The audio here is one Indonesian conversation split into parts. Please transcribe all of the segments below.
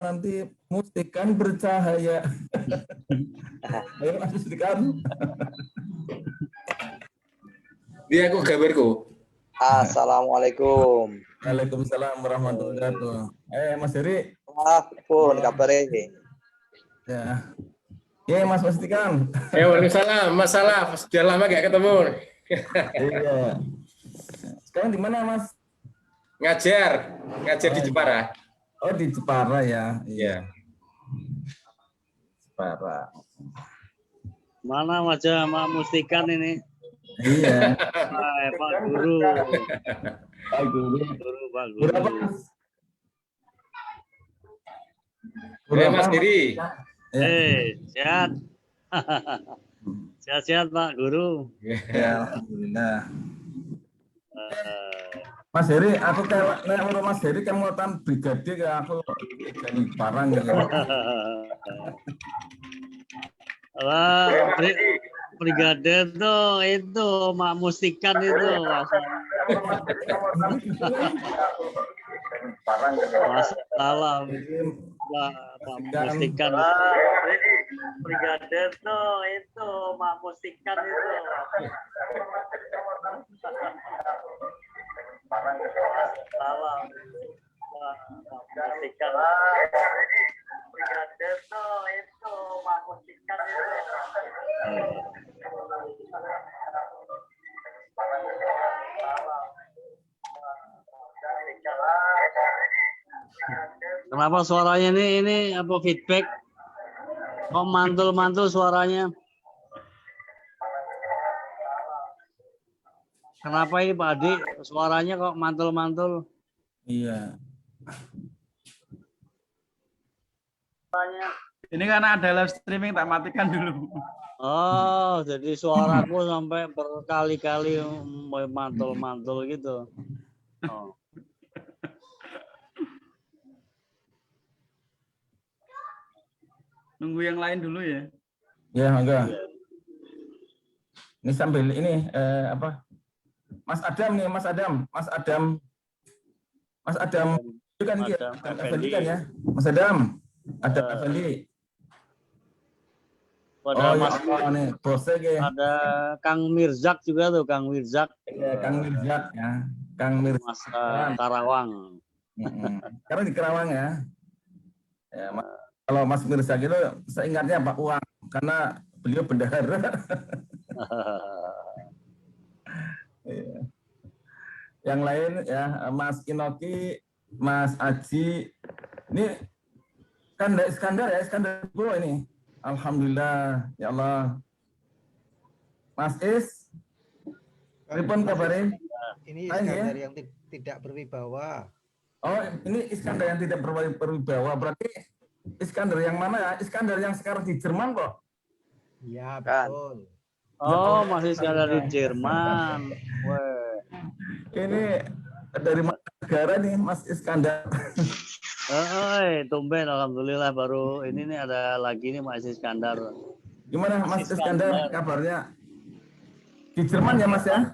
nanti Mustikan bercahaya. Ayo Mas Mustikan. Dia aku gambarku. Assalamualaikum. Waalaikumsalam warahmatullahi wabarakatuh. Mas Heri. Pun kabar ini. Ya. Ya Mas Mustikan. Waalaikumsalam. Masalah sudah lama gak ketemu. Iya. Sekarang di mana Mas? Ngajar di Jepara. Oh di Jepara ya. Iya. Jepara. Mana wajah Mak Mustikan ini? Iya. Pak Guru. Pak Guru. Pak Guru. Berapa Mas? Mas Diri. Sehat. Sehat-sehat Pak Guru. Ya, alhamdulillah. Mas Heri, aku kalau Mas Heri kan mau tan brigade ya aku jadi parang gitu. Wah, brigade itu Mak Mustikan itu. Masalah Pak Mustikan. Brigade itu Mak Mustikan itu. Salah. Mustikan. Brigade itu Mak Mustikan itu. Kenapa suaranya ini apa feedback? Kok mantul-mantul suaranya? Kenapa ini Pak Adi suaranya kok mantul-mantul? Iya. Ini karena ada live streaming, tak matikan dulu. Oh, jadi suaraku sampai berkali-kali mantul-mantul gitu. Oh. Nunggu yang lain dulu ya. Ya, enggak. Ini sambil ini apa? Mas Adam nih, Mas Adam itu kan Adam Effendi kan ya? Mas Adam Effendi. Pada Mas nih, bosnya ya. Ada Kang Mirzak juga tuh, Kang Mirzak. Ya, Kang Mirzak ya. Kang Mirzak. Mas Karawang. Karena di Karawang ya. Ya, kalau Mas Mirzak itu saya ingatnya Pak Uang karena beliau bendahara. Yang lain ya Mas Inoki, Mas Aji, ini kan Iskandar ya, Iskandar Bro ini. Alhamdulillah, ya Allah. Mas Is, pripun kabarnya? Ini Iskandar yang tidak berwibawa. Oh, ini Iskandar yang tidak berwibawa. Berarti Iskandar yang mana ya? Iskandar yang sekarang di Jerman kok? Iya, betul. Oh, masih Iskandar di Jerman. Ini dari negara nih Mas Iskandar. Tumben alhamdulillah baru ini nih ada lagi nih Mas Iskandar. Gimana Mas Iskandar kabarnya? Di Jerman ya Mas ya?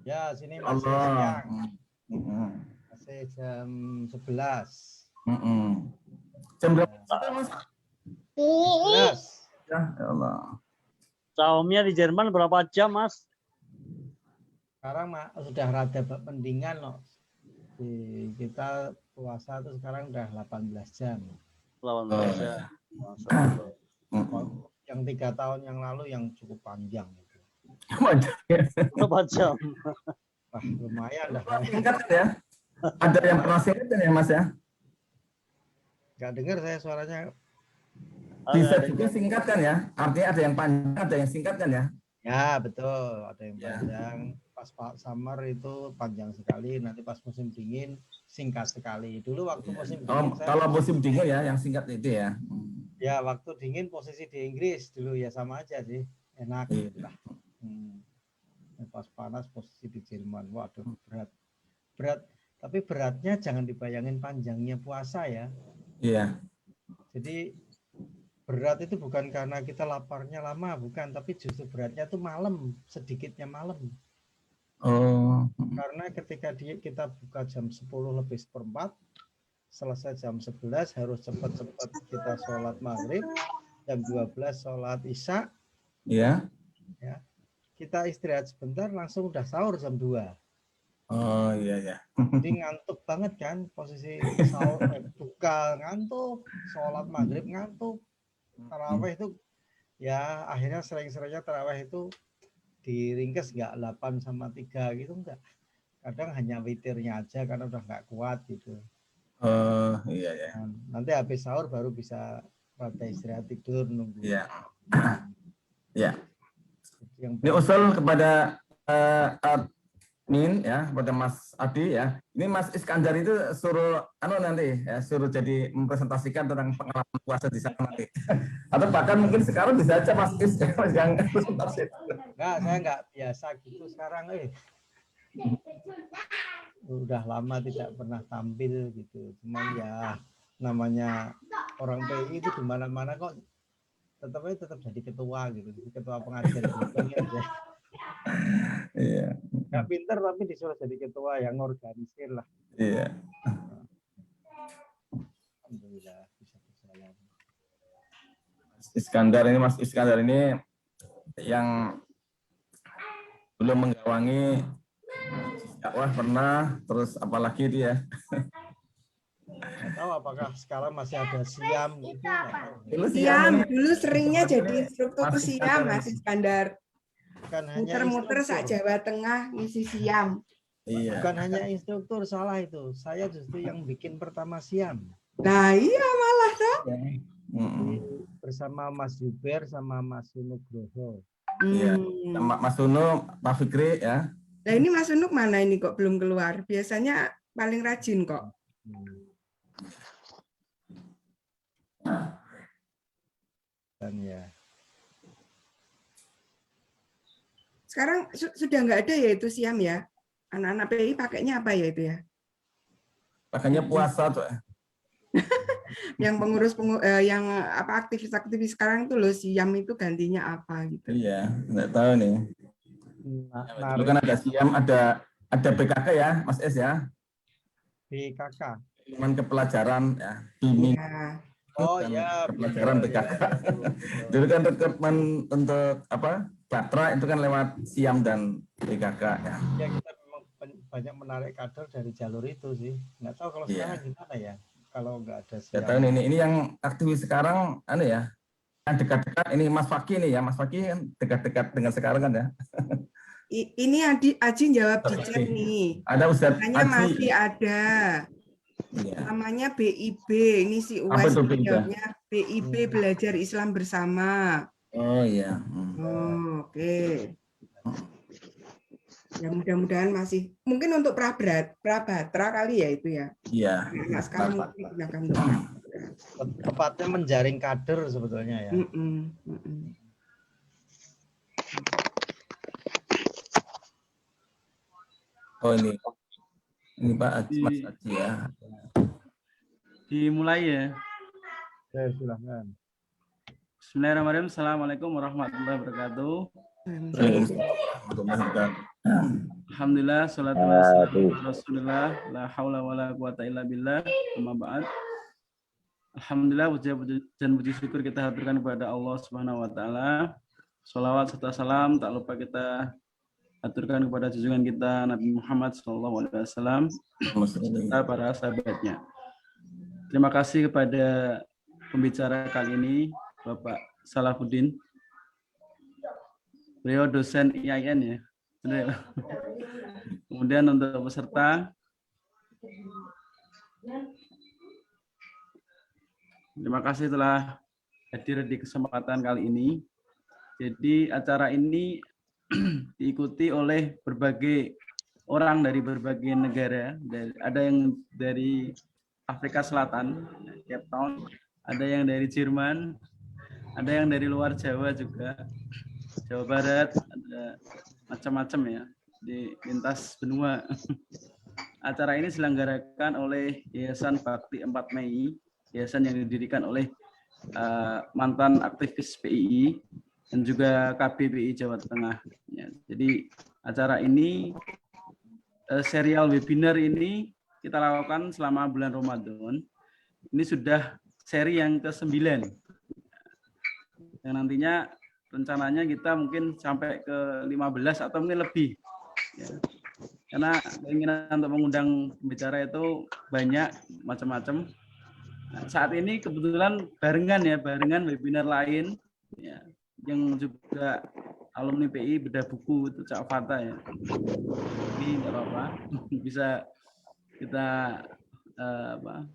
Ya, sini masih siang. Masih jam 11. Jam berapa Mas? 11. Ya Allah. Saumnya di Jerman berapa jam Mas? Sekarang sudah rada mendingan loh. Kita puasa itu sekarang udah 18 jam. 18 jam. Yang 3 tahun yang lalu yang cukup panjang. Berapa jam? Wah, lumayan dah. Singkat ya? Ada yang pernah singkat ya Mas ya? Nggak dengar saya suaranya. Bisa juga singkat kan ya? Artinya ada yang panjang, ada yang singkat kan ya? Ya, betul. Ada yang panjang. Pas summer itu panjang sekali, nanti pas musim dingin singkat sekali. Dulu waktu musim dingin kalau musim dingin ya yang singkat itu ya. Ya, waktu dingin posisi di Inggris dulu ya sama aja sih. Enak lah. Pas panas posisi di Jerman. Waduh, berat. Tapi beratnya jangan dibayangin panjangnya puasa ya. Iya. Jadi berat itu bukan karena kita laparnya lama, bukan, tapi justru beratnya tuh malam, sedikitnya malam. Oh. Karena ketika kita buka jam 10 lebih seperempat, selesai jam 11 harus cepat-cepat kita sholat maghrib, jam 12 sholat isya, Iya. ya. Kita istirahat sebentar langsung udah sahur jam 2. Oh iya ya. Jadi ngantuk banget kan, posisi sahur buka ngantuk, sholat maghrib ngantuk, taraweh itu ya akhirnya sering-seringnya taraweh itu diringkes nggak 8 sama 3 gitu enggak. Kadang hanya witirnya aja karena udah nggak kuat gitu. Oh iya ya. Nah, nanti habis sahur baru bisa pada istirahat tidur nunggu. Iya. Ya. Yang Ini usul kepada admin ya, kepada Mas Adi ya. Ini Mas Iskandar itu suruh nanti ya, suruh jadi mempresentasikan tentang pengalaman puasa di sana nanti. Atau bahkan mungkin sekarang bisa aja Mas Is yang presentasi. enggak, saya nggak biasa gitu sekarang udah lama tidak pernah tampil gitu. Cuman ya namanya orang PI itu di mana-mana kok tetap jadi ketua gitu, ketua pengajar gitu aja. Iya. Nggak pinter tapi disuruh jadi ketua yang organisir lah. Iya. Alhamdulillah bisa berjalan. Mas Iskandar ini yang belum menggawangi dakwah pernah, terus apalagi dia. Nggak tahu apakah sekarang masih ada siam gitu. Nggak tahu. Siam, dulu seringnya jadi instruktur Mas siam, Iskandar. Mas Iskandar. Bukan hanya Muter-muter sak instruktur. Jawa Tengah ngisi siam. Iya. Bukan hanya instruktur, salah itu. Saya justru yang bikin pertama siam. Nah iya malah toh. Bersama Mas Zuber sama Mas Nugroho. Iya. Hmm. Sama Mas Uno, Pak Fikri ya. Nah ini Mas Unuk mana ini kok belum keluar? Biasanya paling rajin kok. Dan ya, Sekarang sudah nggak ada ya itu siam ya? Anak-anak PI pakainya apa ya itu ya? Makanya puasa tuh. Yang yang apa aktivis-aktivis sekarang itu loh siam itu gantinya apa gitu? Iya, nggak tahu nih. Dulu kan ada siam, ada BKK ya, Mas Es ya. BKK. Cuman kepelajaran ya, bimbing Ya. Oh dan ya, kepelajaran BKK. Dulu kan rekrutmen untuk apa? Batra itu kan lewat siam dan BKK ya. Ya kita memang banyak menarik kader dari jalur itu sih. Nggak tahu kalau Iya. sekarang gimana ya. Kalau nggak ada Ya siam. tahu ini yang aktivis sekarang ya. Yang dekat-dekat ini Mas Fakih nih ya, Mas Fakih kan dekat-dekat dengan sekarang kan ya. Ini Aji jawab di chat nih. Ada Ustadz Hanya Aji. masih ada. Iya. Namanya BIB. Ini si Apa Uwais itu BIB? jawabnya BIB Belajar Islam Bersama. Oh iya. Oh, oke. Ya mudah-mudahan masih mungkin untuk Prabatra kali ya itu ya. Iya. Nah, sekarang mungkin digunakan untuk Prabatra. Tepatnya menjaring kader sebetulnya ya. Oh ini Pak Aji, Mas Aji ya. Dimulai ya. Ya, silahkan. Bismillahirrahmanirrahim. Assalamualaikum warahmatullahi wabarakatuh. Alhamdulillah, salatu wassalamu ala Rasulillah, la haula wala quwata illa billah, amma ba'd. Alhamdulillah, puji dan puji syukur kita haturkan kepada Allah Subhanahu wa taala. Shalawat serta salam tak lupa kita aturkan kepada junjungan kita Nabi Muhammad SAW serta para sahabatnya. Terima kasih kepada pembicara kali ini, Bapak Salahuddin. Beliau dosen IAIN ya. Kemudian untuk peserta, terima kasih telah hadir di kesempatan kali ini. Jadi acara ini diikuti oleh berbagai orang dari berbagai negara. Ada yang dari Afrika Selatan, Cape Town, ada yang dari Jerman, ada yang dari luar Jawa juga, Jawa Barat, ada macam-macam ya, di lintas benua. Acara ini diselenggarakan oleh Yayasan Bakti 4 Mei, yayasan yang didirikan oleh mantan aktivis PII dan juga KBPI Jawa Tengah. Ya, jadi acara ini, serial webinar ini kita lakukan selama bulan Ramadan. Ini sudah seri yang ke-9. Yang nantinya rencananya kita mungkin sampai ke 15 atau mungkin lebih. Ya. Karena keinginan untuk mengundang pembicara itu banyak, macam-macam. Nah, saat ini kebetulan barengan webinar lain ya, yang juga alumni PI bedah buku itu Cak Fata ya. Ini nggak apa-apa, bisa kita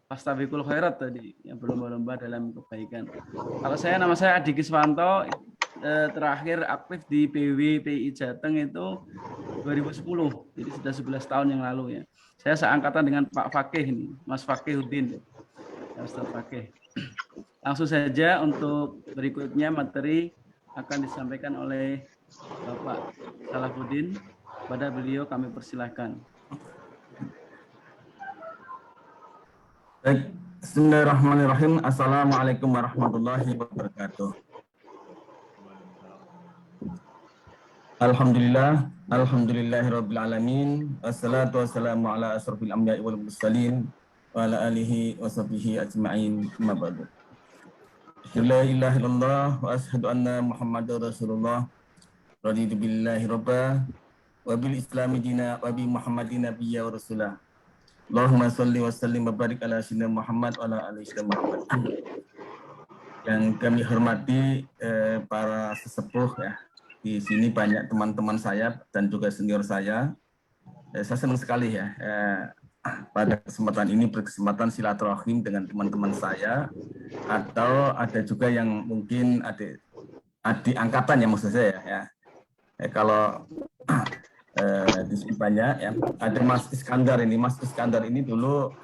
Fastabiqul khairat tadi yang berlomba-lomba dalam kebaikan. Kalau nama saya Adi Kiswanto, terakhir aktif di PW PI Jateng itu 2010, jadi sudah 11 tahun yang lalu ya. Saya seangkatan dengan Pak Fakih ini, Mas Fakihuddin, ya, Ustaz Fakih. Langsung saja untuk berikutnya materi akan disampaikan oleh Bapak Salahuddin. Pada beliau kami persilahkan. Baik, bismillahirrahmanirrahim. Assalamualaikum warahmatullahi wabarakatuh. Alhamdulillahirabbil alamin. Wassalatu wassalamu ala asrofil anbiya'i wal mursalin wa ala alihi wa sahbihi ajma'in. Amma ba'du. La ilaha illallah wa asyhadu anna Muhammadar Rasulullah. Raditu billahi rabba wa bil islami dina wa bi Muhammadin nabiyya wa rasulah. Allahumma sholli wa sallim wa barik ala sayyidina Muhammad wa ala ali sayyidina Muhammad. Yang kami hormati para sesepuh ya. Di sini banyak teman-teman saya dan juga senior saya. Saya senang sekali ya pada kesempatan ini berkesempatan silaturahim dengan teman-teman saya, atau ada juga yang mungkin adik angkatan ya maksud saya ya. Kalau di sini banyak ya, ada Mas Iskandar ini. Mas Iskandar ini dulu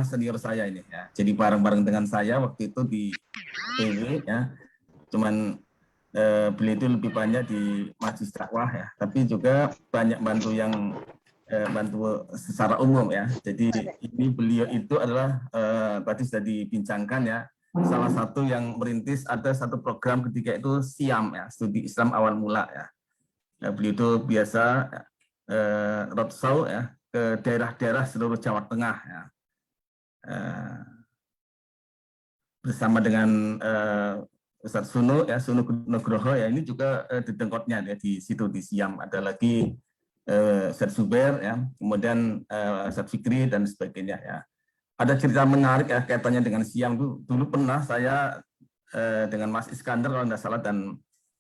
senior saya ini ya. Jadi bareng-bareng dengan saya waktu itu di PW ya. Cuman beliau itu lebih banyak di Majelis Dakwah ya, tapi juga banyak bantu secara umum ya. Jadi ini beliau itu adalah tadi sudah dibincangkan ya, salah satu yang merintis ada satu program ketika itu SIAM ya, Studi Islam Awal Mula ya. Nah, beliau itu biasa roadshow ya ke daerah-daerah seluruh Jawa Tengah ya. Bersama dengan Ustadz Sunu ya, Sunu Nugroho ya, ini juga di Dengkotnya ya, di situ di Siam. Ada lagi Ustadz Zubair ya, kemudian Ustadz Fikri dan sebagainya ya. Ada cerita menarik ya kaitannya dengan Siam. Dulu pernah saya dengan Mas Iskandar kalau tidak salah dan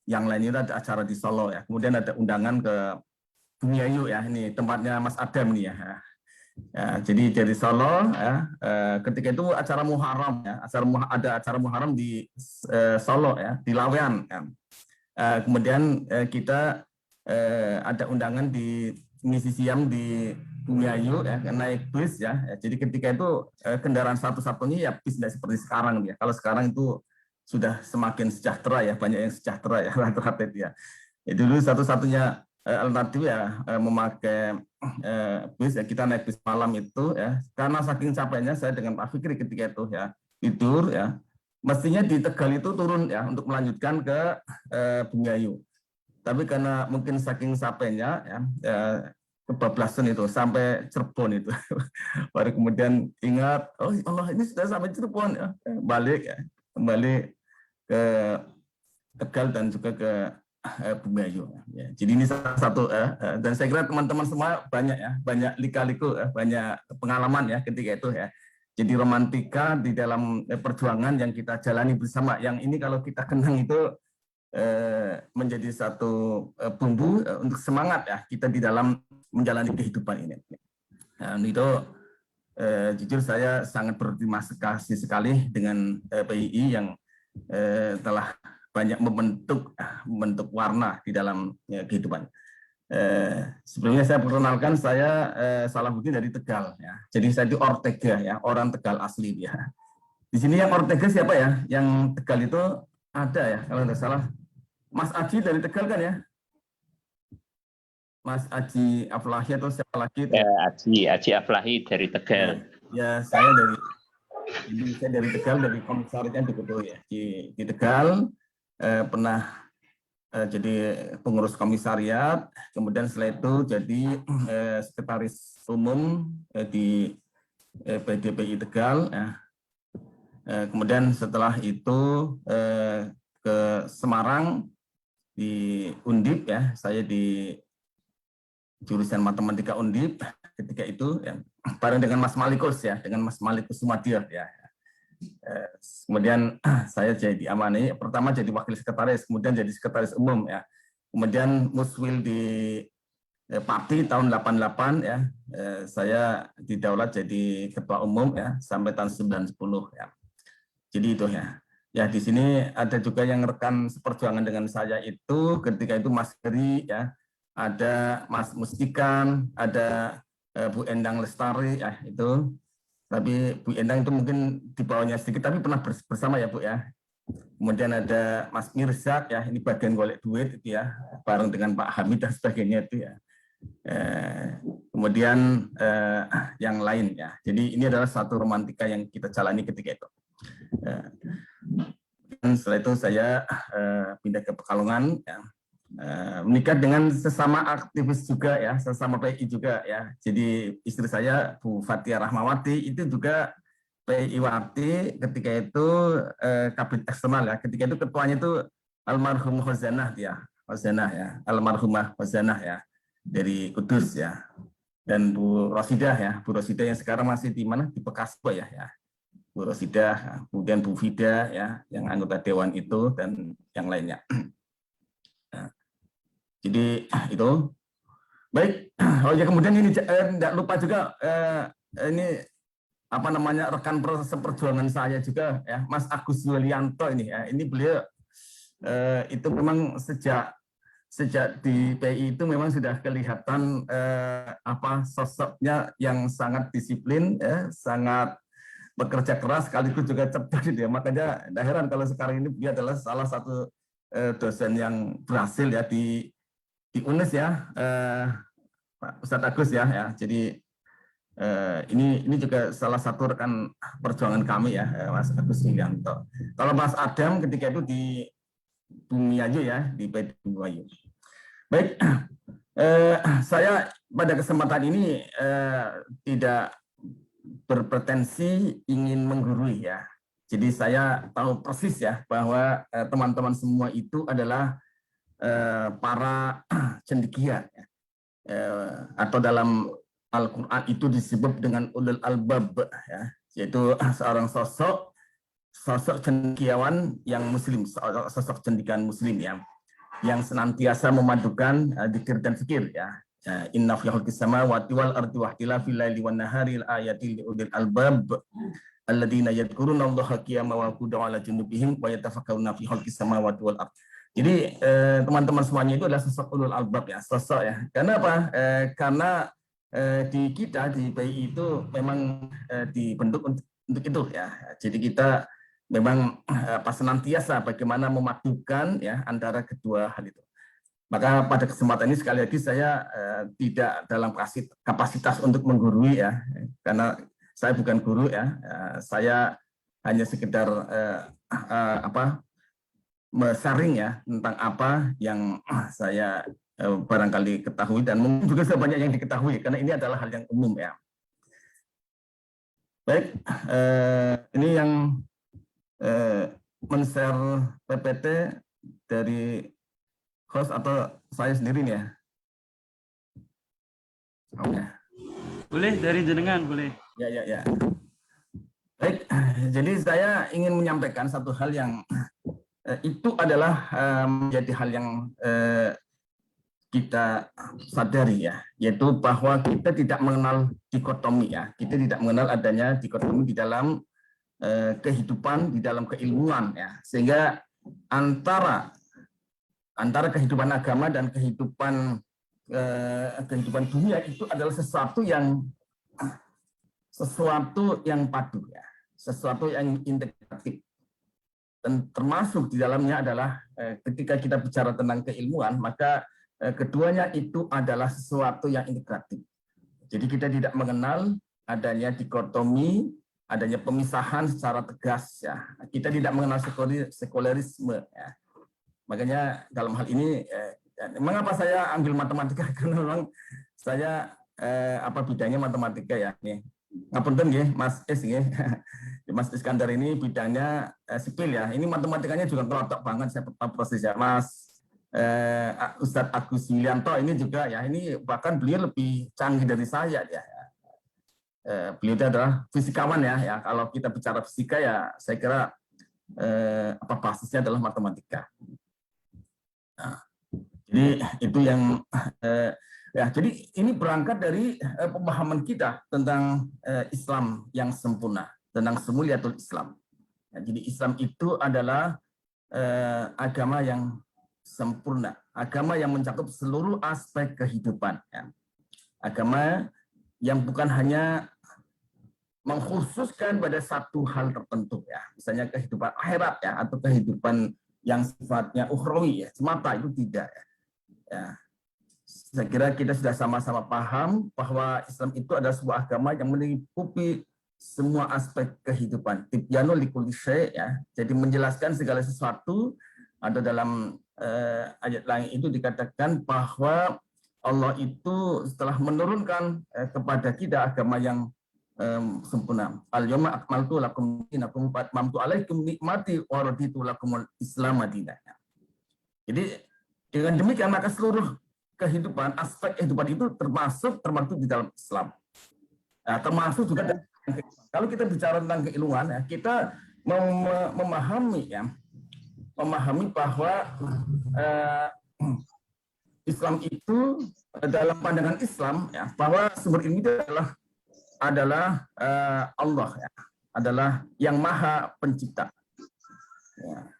yang lainnya ada acara di Solo ya. Kemudian ada undangan ke Bumiayu ya, ini tempatnya Mas Adam nih ya. Ya, jadi dari Solo ya, ketika itu acara Muharram ya, ada acara Muharram di Solo ya, di Lawean ya. Kemudian kita ada undangan di ngisi siang di Bumiayu ya, naik bis ya. Jadi ketika itu kendaraan satu-satunya ya bis, tidak seperti sekarang ya. Kalau sekarang itu sudah semakin sejahtera ya, banyak yang sejahtera ya rata-rata ya. Dulu satu-satunya alternatif ya memakai bis ya, kita naik bis malam itu ya, karena saking capeknya saya dengan Pak Fikri ketika itu ya tidur ya, mestinya di Tegal itu turun ya untuk melanjutkan ke Bumiayu, tapi karena mungkin saking capeknya ya, kebablasan itu sampai Cirebon itu baru kemudian ingat, oh Allah ini sudah sampai Cirebon ya, balik ya, kembali ke Tegal dan juga ke Bumiayu. Ya. Jadi ini salah satu dan saya kira teman-teman semua banyak ya, banyak lika-liku ya, banyak pengalaman ya ketika itu ya. Jadi romantika di dalam perjuangan yang kita jalani bersama. Yang ini kalau kita kenang itu menjadi satu bumbu untuk semangat ya kita di dalam menjalani kehidupan ini. Dan itu jujur saya sangat berterima kasih sekali dengan PII yang telah banyak membentuk warna di dalam kehidupan. Sebelumnya saya perkenalkan, saya Salahuddin dari Tegal ya. Jadi saya itu Ortega ya, orang Tegal asli ya. Di sini yang Ortega siapa ya? Yang Tegal itu ada ya, kalau tidak salah Mas Aji dari Tegal kan ya? Mas Aji Aflahi atau siapa lagi? Ya, Aji Aflahi dari Tegal. Ya, saya dari Tegal, dari komisariatnya di Tegal. Pernah jadi pengurus komisariat, kemudian setelah itu jadi sekretaris umum di PDPI Tegal. Ya. Kemudian setelah itu ke Semarang di Undip, ya, saya di jurusan matematika Undip ketika itu, ya, bareng dengan Mas Malikus, ya, dengan Mas Malikus Sumadir, ya. Kemudian saya jadi diamani, pertama jadi wakil sekretaris, kemudian jadi sekretaris umum, ya. Kemudian muswil di Pati tahun 88, ya. Saya didaulat jadi ketua umum, ya, sampai tahun 90, ya. Jadi itu, ya. Ya, di sini ada juga yang rekan seperjuangan dengan saya itu ketika itu Mas Heri, ya. Ada Mas Mustikan, ada Bu Endang Lestari, ya, itu. Tapi Bu Endang itu mungkin di bawahnya sedikit, tapi pernah bersama, ya, Bu, ya. Kemudian ada Mas Mirzak, ya, ini bagian golek duit itu, ya, bareng dengan Pak Hamid dan sebagainya itu, ya. Kemudian yang lain, ya. Jadi ini adalah satu romantika yang kita jalani ketika itu. Dan setelah itu saya pindah ke Pekalongan, ya. Menikah dengan sesama aktivis juga, ya, sesama PI juga, ya. Jadi istri saya Bu Fatia Rahmawati itu juga PI Wati ketika itu kabin eksternal, ya. Ketika itu ketuanya itu almarhum Khazanah, ya, Khazanah, ya, almarhumah Khazanah, ya, dari Kudus, ya. Dan Bu Rosidah, ya, Bu Rosidah yang sekarang masih di mana, di Bekasi, ya, ya. Bu Rosidah, kemudian Bu Vida, ya, yang anggota dewan itu, dan yang lainnya. Jadi itu baik. Oh ya, kemudian ini tidak lupa juga ini apa namanya rekan seperjuangan saya juga, ya, Mas Agus Yulianto ini, ya. Ini beliau itu memang sejak di PI itu memang sudah kelihatan apa sosoknya yang sangat disiplin, ya, sangat bekerja keras, sekaligus juga cerdas, gitu, ya. Makanya tidak heran kalau sekarang ini dia adalah salah satu dosen yang berhasil, ya, di UNES, ya, Pak Ustadz Agus, ya, ya. Jadi ini juga salah satu rekan perjuangan kami, ya, Mas Agus Yulianto. Kalau Mas Adam ketika itu di Bumiayu, ya, di Bumiayu. Baik, saya pada kesempatan ini tidak berpretensi ingin menggurui, ya. Jadi saya tahu persis, ya, bahwa teman-teman semua itu adalah para cendekia, ya. Atau dalam Al-Quran itu disebut dengan ulul albab, ya, yaitu seorang sosok cendekiawan yang muslim, sosok cendekiawan muslim, ya, yang senantiasa memadukan dzikir dan fikir, ya. Inna fi khalqis samawati wal ardi wa ikhtilafil laili wan nahari ayatil liulil albab alladzina yadhkuruna Allaha qiyaman wa qu'udan ala junubihim wa yatafakkaruna fi khalqis samawati wal ardi. Jadi teman-teman semuanya itu adalah sosok ulul albab, ya, sosok, ya. Karena apa? Karena di kita di PI itu memang dibentuk untuk itu, ya. Jadi kita memang senantiasa bagaimana memadukan, ya, antara kedua hal itu. Maka pada kesempatan ini sekali lagi saya tidak dalam kapasitas untuk menggurui, ya, karena saya bukan guru, ya. Saya hanya sekedar sharing, ya, tentang apa yang saya barangkali ketahui dan mungkin juga sebanyak yang diketahui karena ini adalah hal yang umum, ya. Baik, ini yang men-share PPT dari host atau saya sendiri nih, ya. Oke. Boleh dari jenengan, boleh. Ya. Baik, jadi saya ingin menyampaikan satu hal yang itu adalah menjadi hal yang kita sadari, ya, yaitu bahwa kita tidak mengenal dikotomi, ya. Kita tidak mengenal adanya dikotomi di dalam kehidupan, di dalam keilmuan, ya. Sehingga antara kehidupan agama dan kehidupan dunia itu adalah sesuatu yang padu, ya, sesuatu yang integratif. Dan termasuk di dalamnya adalah ketika kita bicara tentang keilmuan, maka keduanya itu adalah sesuatu yang integratif. Jadi kita tidak mengenal adanya dikotomi, adanya pemisahan secara tegas, ya. Kita tidak mengenal sekulerisme, ya. Makanya dalam hal ini mengapa saya ambil matematika karena memang saya bidangnya matematika ya nih. Ngapunten nggih Mas Is nggih. Mas Iskandar ini bidangnya sipil ya. Ini matematikanya juga kelotok banget saya tahu prosesnya. Mas Ustadz Agus Yulianto ini juga ya, ini bahkan beliau lebih canggih dari saya ya. Beliau itu adalah fisikawan ya. Kalau kita bicara fisika ya, saya kira basisnya adalah matematika. Nah, jadi itu yang ya. Jadi ini berangkat dari pemahaman kita tentang Islam yang sempurna, tentang Sumuliyatul Islam. Ya, jadi Islam itu adalah agama yang sempurna, agama yang mencakup seluruh aspek kehidupan. Ya. Agama yang bukan hanya mengkhususkan pada satu hal tertentu ya, misalnya kehidupan akhirat ya, atau kehidupan yang sifatnya ukhrawi ya, semata, itu tidak ya. Saya kira kita sudah sama-sama paham bahwa Islam itu adalah sebuah agama yang melingkupi semua aspek kehidupan. Tibyanu likulli syai' ya. Jadi menjelaskan segala sesuatu. Ada dalam ayat lain itu dikatakan bahwa Allah itu setelah menurunkan kepada kita agama yang sempurna. Al-yawma akmaltu lakum dinakum wa atmamtu alaikum nikmati wa raditu lakumul Islam madinah. Jadi dengan demikian maka seluruh kehidupan, aspek kehidupan itu termasuk di dalam Islam. Nah, termasuk juga kalau kita bicara tentang keilmuan ya, kita memahami bahwa Islam itu dalam pandangan Islam ya, bahwa sumber ilmu itu adalah Allah ya, adalah yang Maha Pencipta. Ya.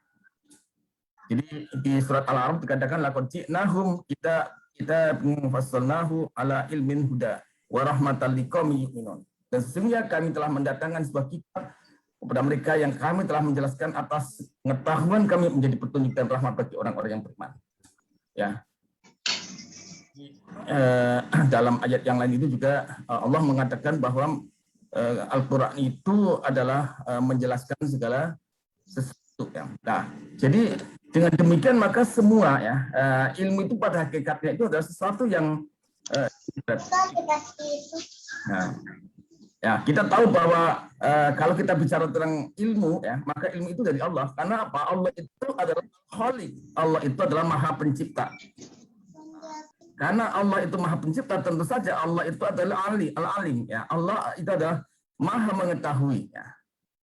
Jadi di surat Al-A'raf dikatakan laqad ji'nahum kita fassalnahu ala ilmin huda wa rahmatan liqaumin yu'minun. Dan sesungguhnya kami telah mendatangkan sebuah kitab kepada mereka yang kami telah menjelaskan atas pengetahuan kami menjadi petunjuk dan rahmat bagi orang-orang yang beriman. Ya. Dalam ayat yang lain itu juga Allah mengatakan bahwa Al-Quran itu adalah menjelaskan segala sesuatu. Ya. Nah, jadi dengan demikian maka semua ya ilmu itu pada hakikatnya itu adalah sesuatu yang nah, ya kita tahu bahwa kalau kita bicara tentang ilmu ya, maka ilmu itu dari Allah. Karena apa? Allah itu adalah Khaliq. Allah itu adalah Maha Pencipta. Karena Allah itu Maha Pencipta, tentu saja Allah itu adalah Al-Alim ya. Allah itu adalah Maha mengetahui ya.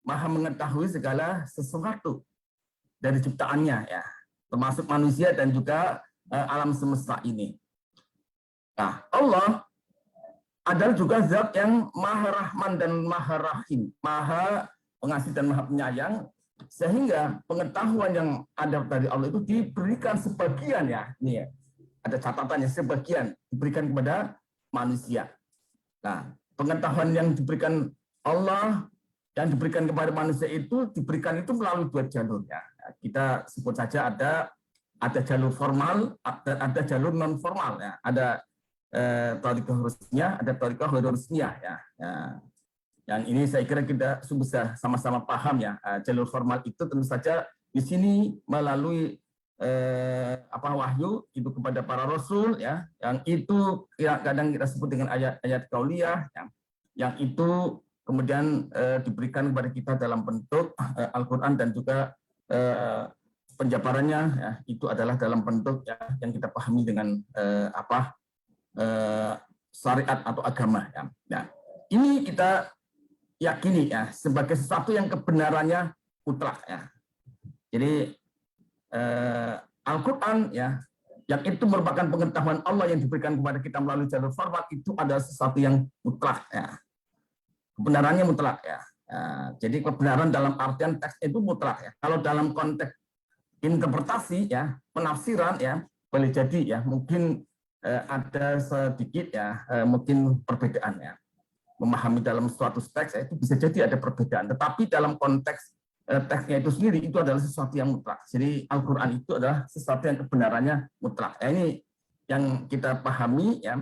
Maha mengetahui segala sesuatu dari ciptaannya ya, termasuk manusia dan juga alam semesta ini. Nah, Allah adalah juga zat yang Maha Rahman dan Maha Rahim, Maha Pengasih dan Maha Penyayang, sehingga pengetahuan yang ada dari Allah itu diberikan sebagian ya, ini ya, ada catatannya, sebagian diberikan kepada manusia. Nah, pengetahuan yang diberikan Allah yang diberikan kepada manusia itu diberikan itu melalui dua jalur ya. Kita sebut saja ada jalur formal, ada jalur non formal ya. Ada thariqah rusmiyah, ada thariqah ghairu rusmiyah ya. Yang ini saya kira kita bisa sama-sama paham ya. Jalur formal itu tentu saja di sini melalui wahyu itu kepada para rasul ya, yang itu kadang kita sebut dengan ayat-ayat qauliyah yang itu kemudian diberikan kepada kita dalam bentuk Al-Qur'an dan juga penjabarannya ya, itu adalah dalam bentuk ya, yang kita pahami dengan syariat atau agama ya. Nah, ini kita yakini ya sebagai sesuatu yang kebenarannya mutlak ya. Jadi Al-Quran ya, yang itu merupakan pengetahuan Allah yang diberikan kepada kita melalui jalur formal, itu adalah sesuatu yang mutlak ya. Kebenarannya mutlak ya. Jadi kebenaran dalam artian teks itu mutlak ya. Kalau dalam konteks interpretasi ya, penafsiran ya, boleh jadi ya, mungkin ada sedikit ya, mungkin perbedaan ya. Memahami dalam suatu teks ya, itu bisa jadi ada perbedaan. Tetapi dalam konteks teksnya itu sendiri itu adalah sesuatu yang mutlak. Jadi Al-Quran itu adalah sesuatu yang kebenarannya mutlak. Ya, ini yang kita pahami ya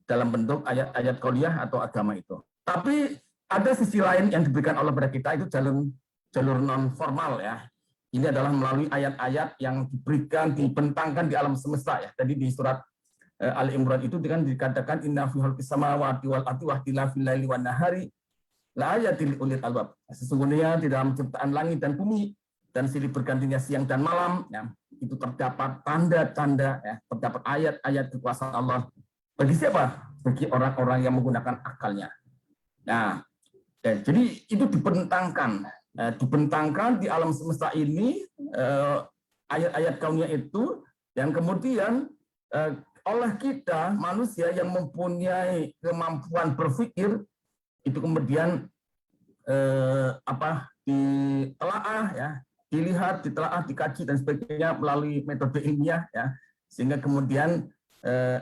dalam bentuk ayat-ayat qauliyah atau agama itu. Tapi ada sisi lain yang diberikan Allah pada kita, itu jalur non formal ya, ini adalah melalui ayat-ayat yang dibentangkan di alam semesta ya. Tadi di surat Ali Imran itu dengan dikatakan inna fi khalqis samawati wal ardi wa ikhtilafil laili wan nahari la ayatil ulil albab. Sesungguhnya di dalam ciptaan langit dan bumi dan silih bergantinya siang dan malam ya, itu terdapat tanda-tanda ya, terdapat ayat-ayat kekuasaan Allah. Bagi siapa? Bagi orang-orang yang menggunakan akalnya. Nah, jadi itu dibentangkan di alam semesta ini ayat-ayat kaunnya itu yang kemudian oleh kita manusia yang mempunyai kemampuan berpikir itu kemudian ditelaah ya, dilihat, ditelaah, dikaji dan sebagainya melalui metode ilmiah ya, sehingga kemudian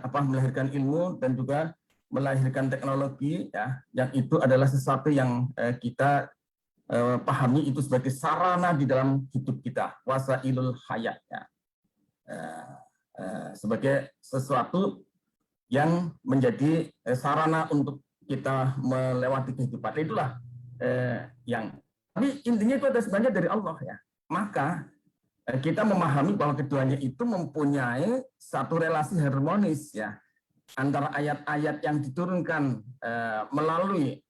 melahirkan ilmu dan juga melahirkan teknologi ya, yang itu adalah sesuatu yang kita pahami itu sebagai sarana di dalam hidup kita, wasailul hayat ya. Sebagai sesuatu yang menjadi sarana untuk kita melewati kehidupan. Itulah yang tapi intinya itu ada sebenarnya dari Allah ya. Maka kita memahami bahwa keduanya itu mempunyai satu relasi harmonis ya antara ayat-ayat yang diturunkan melalui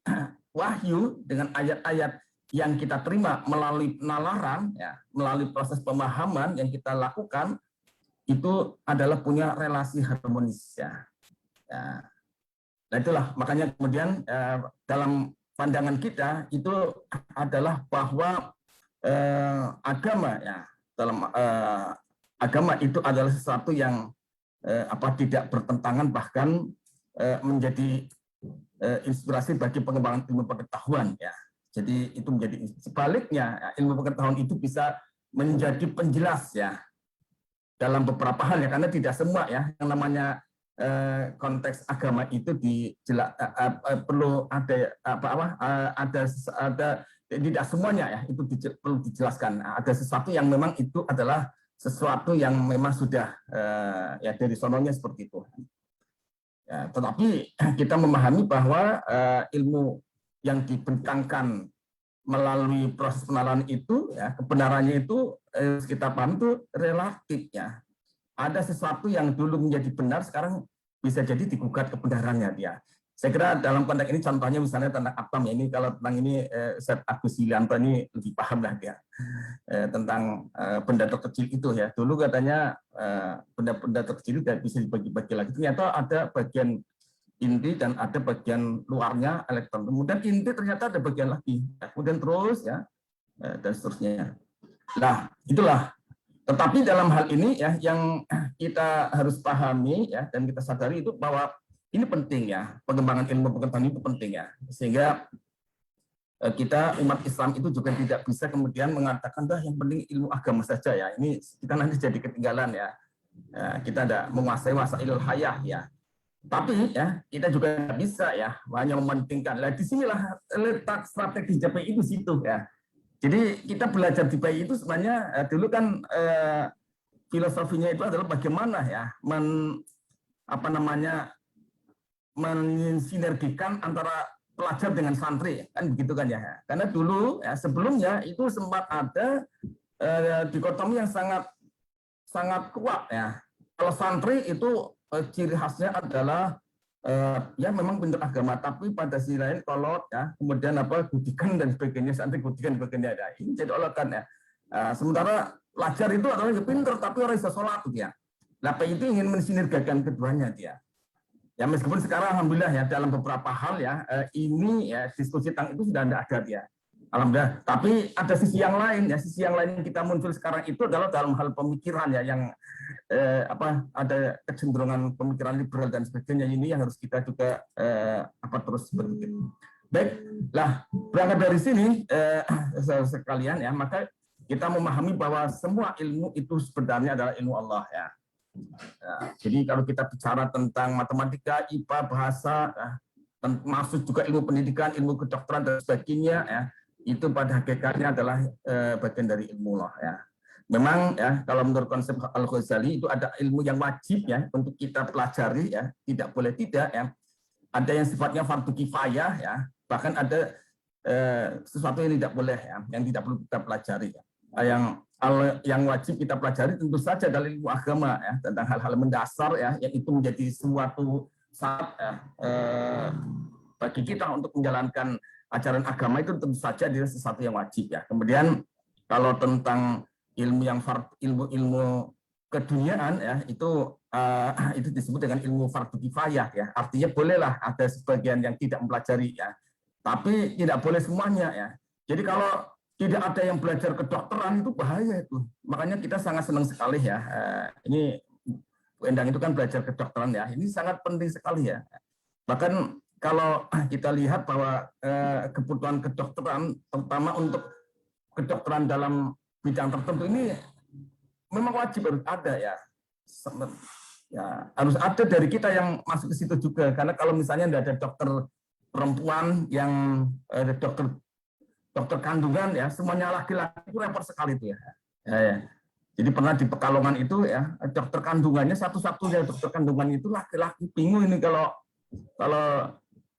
wahyu dengan ayat-ayat yang kita terima melalui penalaran ya, melalui proses pemahaman yang kita lakukan itu adalah punya relasi harmonis ya. Nah itulah makanya kemudian dalam pandangan kita itu adalah bahwa agama ya, dalam agama itu adalah sesuatu yang tidak bertentangan, bahkan menjadi inspirasi bagi pengembangan ilmu pengetahuan ya. Jadi itu menjadi sebaliknya ya, ilmu pengetahuan itu bisa menjadi penjelas ya dalam beberapa hal ya, karena tidak semua ya yang namanya konteks agama itu perlu ada tidak semuanya ya itu perlu dijelaskan. Ada sesuatu yang memang itu adalah sesuatu yang memang sudah ya dari sononya seperti itu. Ya, tetapi kita memahami bahwa ilmu yang dibentangkan melalui proses penalaran itu ya, kebenarannya itu kita paham itu relatif ya. Ada sesuatu yang dulu menjadi benar sekarang bisa jadi digugat kebenarannya dia. Saya kira dalam konteks ini contohnya misalnya tentang atom ya, ini kalau tentang ini Ustaz Agus Yulianto ini lebih paham lah dia tentang benda terkecil itu ya. Dulu katanya benda-benda terkecil tidak bisa dibagi-bagi lagi. Ternyata ada bagian inti dan ada bagian luarnya elektron. Kemudian inti ternyata ada bagian lagi. Kemudian terus ya dan seterusnya. Nah itulah. Tetapi dalam hal ini ya yang kita harus pahami ya dan kita sadari itu bahwa ini penting ya, pengembangan ilmu pengetahuan itu penting ya, sehingga kita umat Islam itu juga tidak bisa kemudian mengatakan dah yang penting ilmu agama saja ya. Ini kita nanti jadi ketinggalan ya. Kita ada menguasai wasailul hayah ya. Tapi ya kita juga bisa ya hanya mementingkan. Nah disinilah letak strategi JPI itu situ ya. Jadi kita belajar di PI itu sebenarnya dulu kan filosofinya itu adalah bagaimana ya mensinergikan antara pelajar dengan santri kan begitu kan ya. Karena dulu ya sebelumnya itu sempat ada dikotomi yang sangat kuat ya. Kalau santri itu ciri khasnya adalah ya memang pintar agama, tapi pada sisi lain kolot ya, kemudian gudikan dan sebagainya, santri gudikan sebagainya ya. Ini jadi olokan ya. Sementara pelajar itu adalah yang pintar tapi orang bisa sholat ya. Nah, itu ingin mensinergikan keduanya dia. Ya meskipun sekarang alhamdulillah ya dalam beberapa hal ya ini ya diskusi tentang itu sudah ada dia. Alhamdulillah. Tapi ada sisi yang lain ya, sisi yang lain yang kita muncul sekarang itu adalah dalam hal pemikiran ya yang ada kecenderungan pemikiran liberal dan sebagainya, ini yang harus kita juga terus berpikir. Baiklah, berangkat dari sini sekalian ya, maka kita memahami bahwa semua ilmu itu sebenarnya adalah ilmu Allah ya. Jadi kalau kita bicara tentang matematika, IPA, bahasa, masuk juga ilmu pendidikan, ilmu kedokteran dan sebagainya ya, itu pada hakikatnya adalah bagian dari ilmu Allah ya. Memang ya kalau menurut konsep Al-Ghazali itu ada ilmu yang wajib ya untuk kita pelajari ya, tidak boleh tidak ya. Ada yang sifatnya fardu kifayah ya, bahkan ada sesuatu yang tidak boleh ya, yang tidak perlu kita pelajari ya. Yang yang wajib kita pelajari tentu saja adalah ilmu agama ya, tentang hal-hal mendasar ya, yang itu menjadi suatu syarat ya, bagi kita untuk menjalankan ajaran agama itu tentu saja adalah sesuatu yang wajib ya. Kemudian kalau tentang ilmu keduniaan ya, itu disebut dengan ilmu fardu kifayah ya. Artinya bolehlah ada sebagian yang tidak mempelajari ya, tapi tidak boleh semuanya ya. Jadi kalau tidak ada yang belajar kedokteran itu bahaya itu. Makanya kita sangat senang sekali ya. Ini Bu Endang itu kan belajar kedokteran ya. Ini sangat penting sekali ya. Bahkan kalau kita lihat bahwa kebutuhan kedokteran, terutama untuk kedokteran dalam bidang tertentu ini memang wajib harus ada ya. Ya, harus ada dari kita yang masuk ke situ juga. Karena kalau misalnya tidak ada dokter perempuan yang dokter kandungan ya, semuanya laki-laki itu repot sekali itu ya. Jadi pernah di Pekalongan itu ya, dokter kandungannya satu-satunya dokter kandungan itu laki-laki. Bingung ini kalau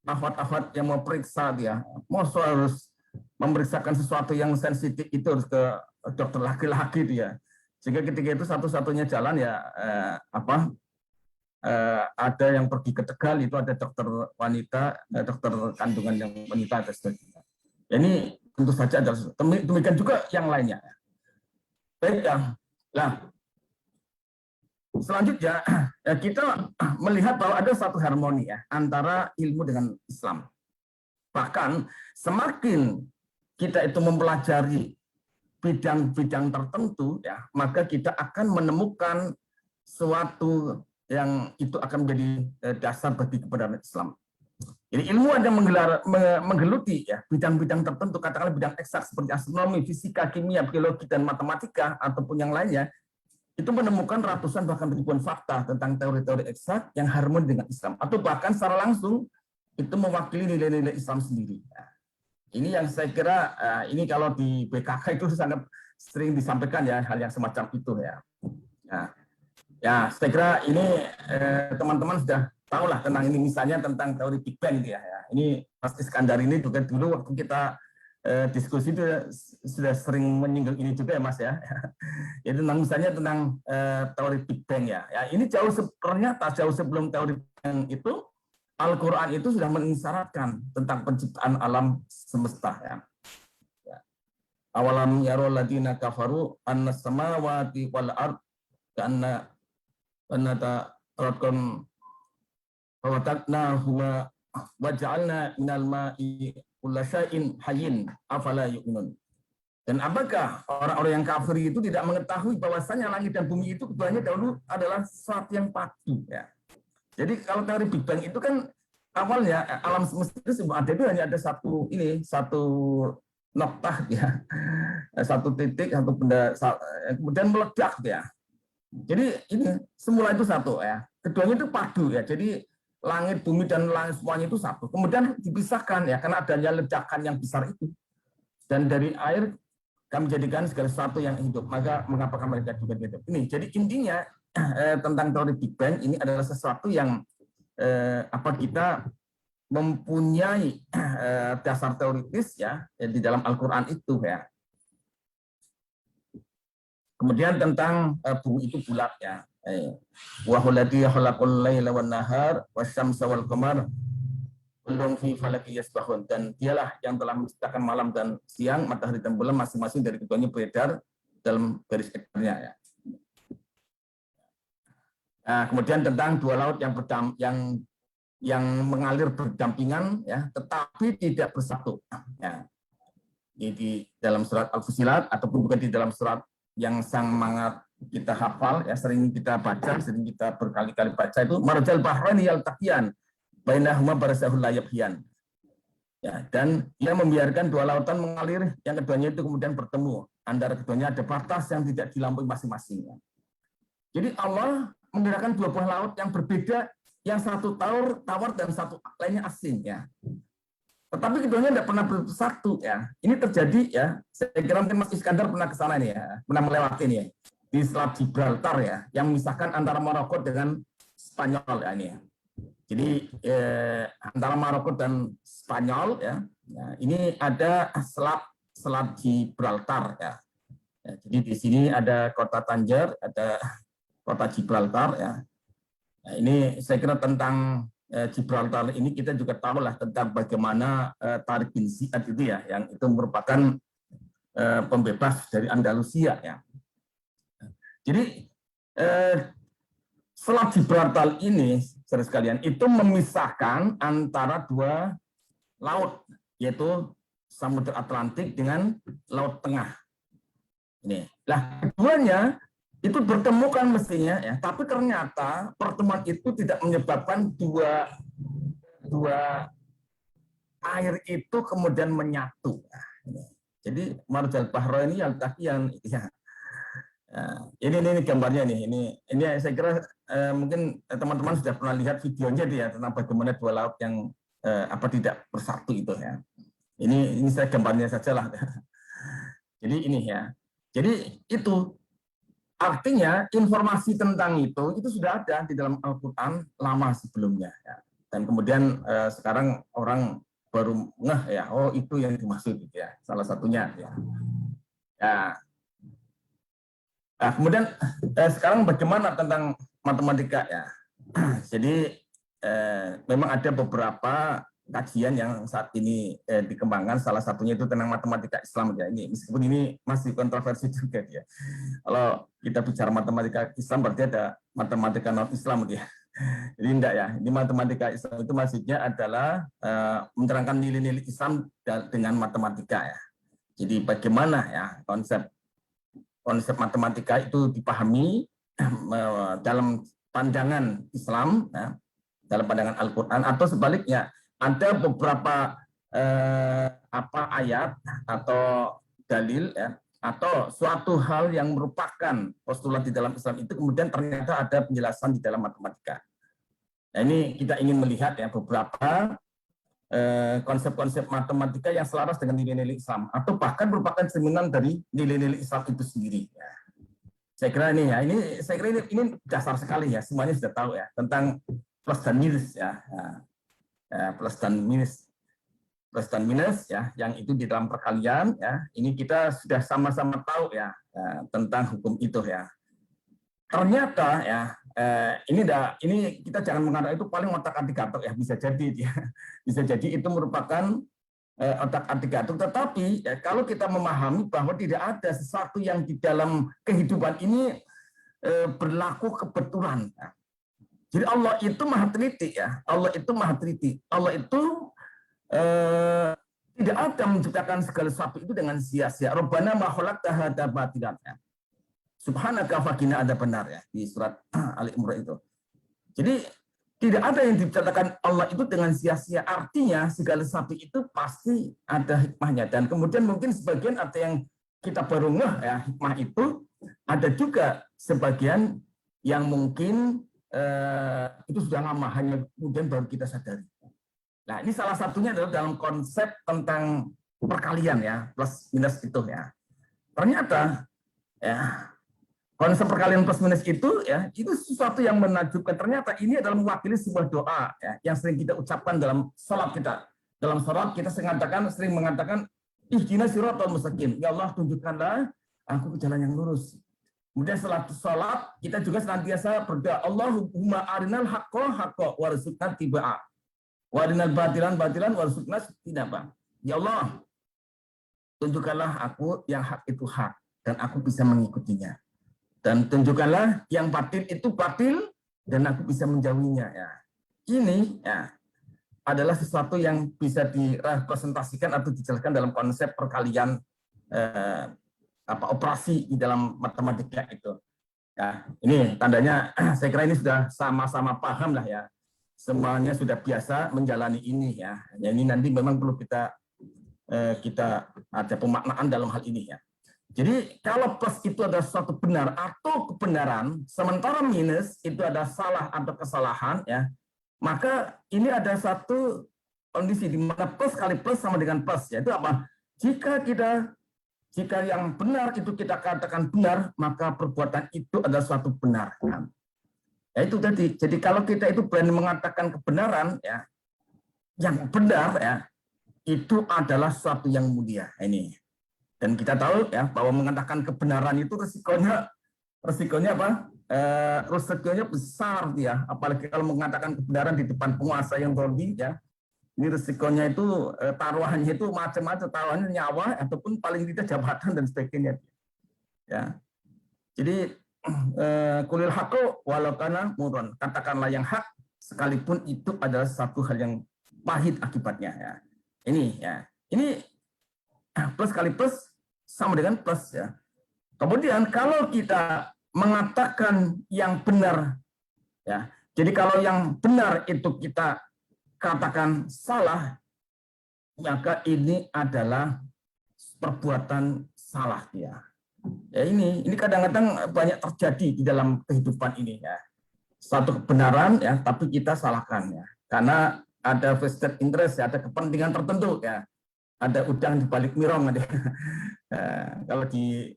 ahwat-ahwat yang mau periksa dia, mau harus memeriksakan sesuatu yang sensitif itu harus ke dokter laki-laki dia. Sehingga ketika itu satu-satunya jalan ya ada yang pergi ke Tegal itu ada dokter wanita, dokter kandungan yang wanita dan sebagainya. Ini tentu saja ada, demikian juga yang lainnya. Baik ya. Nah, selanjutnya ya, kita melihat bahwa ada satu harmoni ya antara ilmu dengan Islam. Bahkan semakin kita itu mempelajari bidang-bidang tertentu ya, maka kita akan menemukan suatu yang itu akan menjadi dasar bagi kebenaran Islam. Jadi ilmu ada menggeluti ya bidang-bidang tertentu, katakanlah bidang eksak seperti astronomi, fisika, kimia, biologi, dan matematika ataupun yang lainnya, itu menemukan ratusan bahkan ribuan fakta tentang teori-teori eksak yang harmoni dengan Islam, atau bahkan secara langsung itu mewakili nilai-nilai Islam sendiri. Nah, ini yang saya kira ini kalau di BKK itu sangat sering disampaikan ya hal yang semacam itu ya. Nah, ya saya kira ini teman-teman sudah tahu lah tentang ini, misalnya tentang teori Big Bang ya. Ini Mas Iskandar ini juga dulu waktu kita diskusi itu sudah sering menyinggung ini juga ya Mas ya. Jadi misalnya tentang teori Big Bang ya. Ya ini ternyata jauh sebelum teori Big Bang itu Al-Quran itu sudah mengisyaratkan tentang penciptaan alam semesta ya. Awalam yarul ladina kafaru annas samawati wal ard kana ratqan Fawataknahuma waja'alna minal ma'i kulla syai'in hayyin afala yu'minun. Dan apakah orang-orang yang kafir itu tidak mengetahui bahwasanya langit dan bumi itu keduanya dahulu adalah sesuatu yang padu ya. Jadi kalau teori Big Bang itu kan awalnya alam semesta itu ada itu hanya ada satu noktah ya. Satu titik, satu benda kemudian meledak ya. Jadi ini semula itu satu ya. Keduanya itu padu ya. Jadi langit, bumi, dan langit semuanya itu satu. Kemudian dipisahkan ya, karena adanya ledakan yang besar itu. Dan dari air kami jadikan segala sesuatu yang hidup. Maka mengapakah mereka juga hidup? Ini. Jadi intinya tentang teori Big Bang ini adalah sesuatu yang kita mempunyai dasar teoritis ya di dalam Al-Quran itu ya. Kemudian tentang bumi itu bulat ya. Wa hullati khalaqal laila wan nahar wasyamsa wal qamar kullun fi falaki yasbahun, dan dialah yang telah menciptakan malam dan siang, matahari dan bulan masing-masing dari keduanya beredar dalam garis ekornya ya. Nah, kemudian tentang dua laut yang mengalir berdampingan ya, tetapi tidak bersatu ya. Di dalam surat Al-Fusilat ataupun bukan di dalam surat yang sangat kita hafal ya, sering kita baca, sering kita berkali-kali baca itu marjal bahraini yaltaqiyan bainahuma barzahul la yabghiyan. Ya, dan dia membiarkan dua lautan mengalir, yang keduanya itu kemudian bertemu. Antara keduanya ada batas yang tidak dilampaui masing-masing. Ya. Jadi Allah menggerakkan dua buah laut yang berbeda, yang satu tawar dan satu lainnya asin ya. Tetapi keduanya tidak pernah bersatu ya. Ini terjadi ya. Saya kira mungkin Mas Iskandar pernah ke sana nih ya, pernah melewati nih ya, di Selat Gibraltar ya, yang memisahkan antara Maroko dengan Spanyol ya ini ya. Jadi antara Maroko dan Spanyol ya, ini ada Selat Gibraltar ya. Ya, jadi di sini ada kota Tanjer, ada kota Gibraltar ya. Nah, ini saya kira tentang Gibraltar ini kita juga tahu lah tentang bagaimana Tariq bin Ziyad itu ya, yang itu merupakan pembebas dari Andalusia ya. Jadi Selat Gibraltar ini, saudara sekalian, itu memisahkan antara dua laut, yaitu Samudra Atlantik dengan Laut Tengah. Ini, lah keduanya itu bertemu kan mestinya ya, tapi ternyata pertemuan itu tidak menyebabkan dua air itu kemudian menyatu. Nah, ini. Jadi Marjal Bahro ini yang ya. Ini gambarnya nih. Ini saya kira mungkin teman-teman sudah pernah lihat videonya dia tentang bagaimana dua laut yang tidak bersatu itu ya. Ini saya gambarnya saja lah. Jadi ini ya. Jadi itu artinya informasi tentang itu sudah ada di dalam Al-Quran lama sebelumnya. Ya. Dan kemudian sekarang orang baru ngeh ya, oh itu yang dimaksud gitu ya. Salah satunya ya. Nah, kemudian sekarang bagaimana tentang matematika ya. Jadi memang ada beberapa kajian yang saat ini dikembangkan, salah satunya itu tentang matematika Islam ya. Ini meskipun ini masih kontroversi juga ya. Kalau kita bicara matematika Islam berarti ada matematika non Islam ya. Jadi enggak ya. Ini matematika Islam itu maksudnya adalah menerangkan nilai-nilai Islam dengan matematika ya. Jadi bagaimana ya konsep matematika itu dipahami dalam pandangan Islam ya, dalam pandangan Al-Qur'an, atau sebaliknya ada beberapa ayat atau dalil ya, atau suatu hal yang merupakan postulat di dalam Islam itu kemudian ternyata ada penjelasan di dalam matematika. Nah, ini kita ingin melihat ya beberapa konsep-konsep matematika yang selaras dengan nilai-nilai Islam atau bahkan merupakan cerminan dari nilai-nilai Islam itu sendiri. Ya. Saya kira ini dasar sekali ya, semuanya sudah tahu ya tentang plus dan minus ya. Plus dan minus ya, yang itu di dalam perkalian ya. Ini kita sudah sama-sama tahu ya tentang hukum itu ya. Ternyata ya ini kita jangan mengatakan itu paling otak-atik gatuk ya, bisa jadi itu merupakan otak-atik gatuk, tetapi ya, kalau kita memahami bahwa tidak ada sesuatu yang di dalam kehidupan ini berlaku kebetulan. Ya. Jadi Allah itu maha teliti ya. Allah itu maha teliti. Allah itu tidak ada menciptakan segala sesuatu itu dengan sia-sia. Rabbana ma khalaqta hadza batilan. Subhanaka faqina adzabannar ya di surat Ali Imran itu. Jadi tidak ada yang diciptakan Allah itu dengan sia-sia. Artinya segala sesuatu itu pasti ada hikmahnya. Dan kemudian mungkin sebagian ada yang kita baru ngeh ya hikmah itu, ada juga sebagian yang mungkin itu sudah lama, hanya kemudian baru kita sadari. Nah, ini salah satunya adalah dalam konsep tentang perkalian ya, plus minus itu ya. Ternyata ya konsep perkalian plus minus itu ya, itu sesuatu yang menakjubkan. Ternyata ini adalah mewakili sebuah doa ya, yang sering kita ucapkan dalam salat kita. Dalam salat kita sering mengatakan ihdinas siratal mustaqim. Ya Allah, tunjukkanlah aku ke jalan yang lurus. Kemudian setelah sholat, kita juga senantiasa berdoa, Allahumma arinal haqqo haqqo warzuqna tibaa. Wa arinal batilan batilan warzuqna tinaba. Ya Allah, tunjukkanlah aku yang hak itu hak, dan aku bisa mengikutinya. Dan tunjukkanlah yang batil itu batil, dan aku bisa menjauhinya. Ya. Ini ya adalah sesuatu yang bisa direpresentasikan atau dijelaskan dalam konsep perkalian operasi di dalam matematika itu. Ya, ini tandanya saya kira ini sudah sama-sama paham lah ya. Semuanya sudah biasa menjalani ini ya. Ya ini nanti memang perlu kita ada pemaknaan dalam hal ini ya. Jadi kalau plus itu adalah suatu benar atau kebenaran, sementara minus itu ada salah atau kesalahan ya, maka ini ada satu kondisi di mana plus kali plus sama dengan plus, yaitu apa? Jika yang benar itu kita katakan benar, maka perbuatan itu adalah suatu benar. Ya itu tadi. Jadi kalau kita itu berani mengatakan kebenaran, ya, yang benar, ya, itu adalah suatu yang mulia. Ini. Dan kita tahu ya bahwa mengatakan kebenaran itu resikonya apa? Resikonya besar dia, apalagi kalau mengatakan kebenaran di depan penguasa yang zalim ya. Ini resikonya itu taruhannya itu macam-macam, taruhannya nyawa ataupun paling tidak jabatan dan sebagainya. Ya. Jadi kulil haqqo walau kana murran. Katakanlah yang hak sekalipun itu adalah satu hal yang pahit akibatnya ya. Ini plus kali plus sama dengan plus ya. Kemudian kalau kita mengatakan yang benar ya. Jadi kalau yang benar itu kita katakan salah, maka ini adalah perbuatan salah dia. Ya ini kadang-kadang banyak terjadi di dalam kehidupan ini ya. Suatu kebenaran ya, tapi kita salahkan ya. Karena ada vested interest, ya, ada kepentingan tertentu ya. Ada udang di balik mirong ada. Kalau di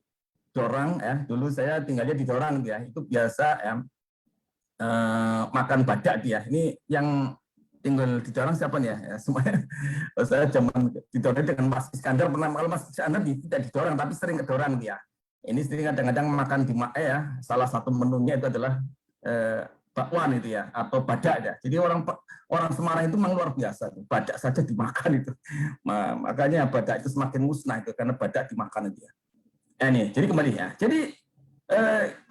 Dorang ya, dulu saya tinggalnya di Dorang ya, itu biasa ya makan badak dia. Ini yang tinggal di Dorang siapa nih ya? Semuanya saya zaman di Dorang dengan Mas Iskandar pernah, kalau Mas Iskandar tidak di Dorang tapi sering ke Dorang dia. Ini sering kadang-kadang makan di Mae ya. Salah satu menunya itu adalah bakwan itu ya, atau badak ya. Jadi orang Semarang itu memang luar biasa, badak saja dimakan itu. Makanya badak itu semakin musnah itu karena badak dimakan itu ya. Jadi kembali ya. Jadi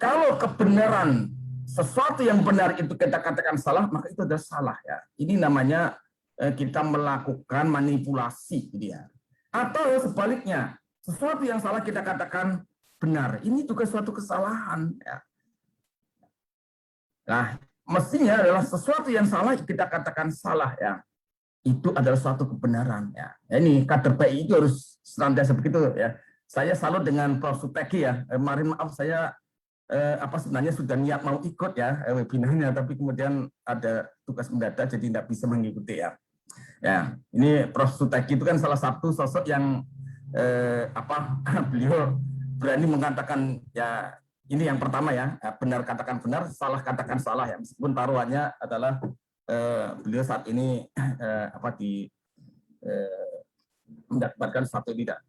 kalau kebenaran sesuatu yang benar itu kita katakan salah, maka itu adalah salah ya. Ini namanya kita melakukan manipulasi gitu ya. Atau sebaliknya, sesuatu yang salah kita katakan benar. Ini juga suatu kesalahan ya. Nah, mestinya adalah sesuatu yang salah kita katakan salah ya. Itu adalah suatu kebenaran ya. Ini kader PI itu harus senantiasa begitu ya. Saya salut dengan Prof. Suteki ya. Kemarin maaf saya sebenarnya sudah niat mau ikut ya webinarnya, tapi kemudian ada tugas mendadak jadi tidak bisa mengikuti ya. Ya, ini Prof. Suteki itu kan salah satu sosok yang beliau berani mengatakan ya. Ini yang pertama ya, benar katakan benar, salah katakan salah ya. Meskipun taruhannya adalah beliau saat ini mendapatkan satu tidak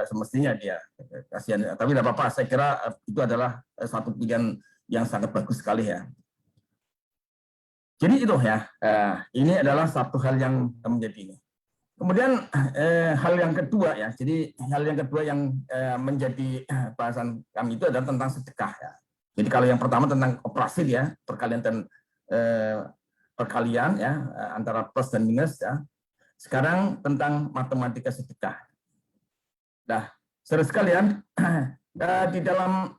semestinya dia kasihan. Tapi tidak apa-apa, saya kira itu adalah satu pilihan yang sangat bagus sekali ya. Jadi itu ya, ini adalah satu hal yang menjadi ini. Kemudian hal yang kedua ya, jadi hal yang kedua yang menjadi bahasan kami itu adalah tentang sedekah ya. Jadi kalau yang pertama tentang operasi ya, perkalian dan perkalian ya antara plus dan minus ya. Sekarang tentang matematika sedekah. Nah, saudara sekalian, di dalam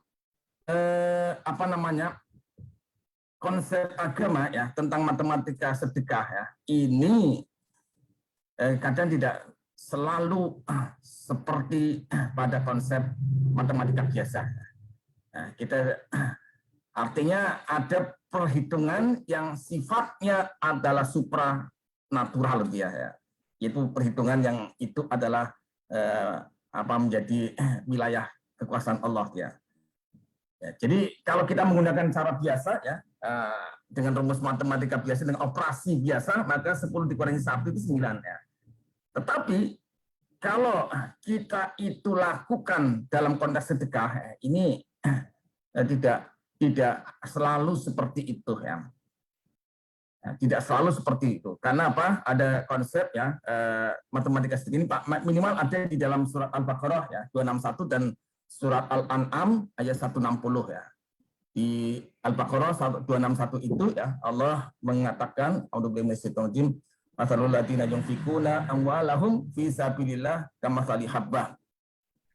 konsep agama ya tentang matematika sedekah ya, ini kadang tidak selalu seperti pada konsep matematika biasa. Nah, artinya ada perhitungan yang sifatnya adalah supranatural ya. Itu perhitungan yang itu adalah menjadi wilayah kekuasaan Allah ya. Jadi kalau kita menggunakan cara biasa ya, dengan rumus matematika biasa dengan operasi biasa, maka 10 dikurangi 1 itu 9 ya. Tetapi kalau kita itu lakukan dalam konteks sedekah, ini tidak selalu seperti itu ya. Tidak selalu seperti itu. Karena apa? Ada konsep ya matematika sedekah ini minimal ada di dalam surat Al-Baqarah ya 261 dan surat Al-An'am ayat 160 ya. Di Al-Baqarah 261 itu ya Allah mengatakan a'udzubillahi minasyaitonir rajim masalul ladzina yunfikuna amwalahum fi sabilillah kamathali habbah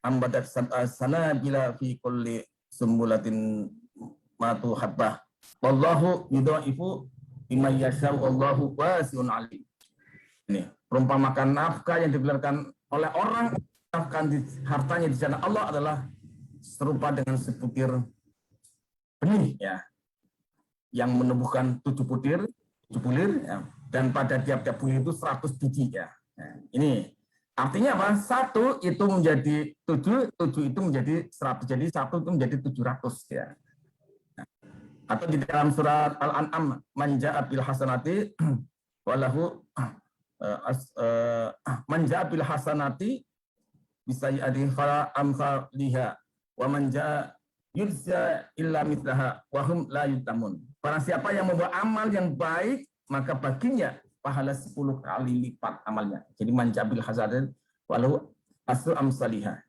ambatat sanabila fi kulli sumbulatin matu habbah wallahu yudhaifu liman yasha'u wallahu wasi'un alim. Ini perumpamakan nafkah yang diberikan oleh orang nafkah hartanya di jalan Allah adalah serupa dengan sebutir benih ya yang menumbuhkan 7 bulir ya, dan pada tiap-tiap bulir itu 100 biji ya. Nah, ini artinya apa? 1 itu menjadi 7 itu menjadi 100, jadi 1 itu menjadi 700 ya. Nah, atau di dalam surat Al-An'am man ja'a bil hasanati walahu manja bil hasanati bisa yadi fala amsalihha wa manja yurja illa mithlaha wa hum la yutamun. Barang siapa yang membuat amal yang baik, maka baginya pahala 10 kali lipat amalnya. Jadi manja bil hasanati walau asru amsalihha.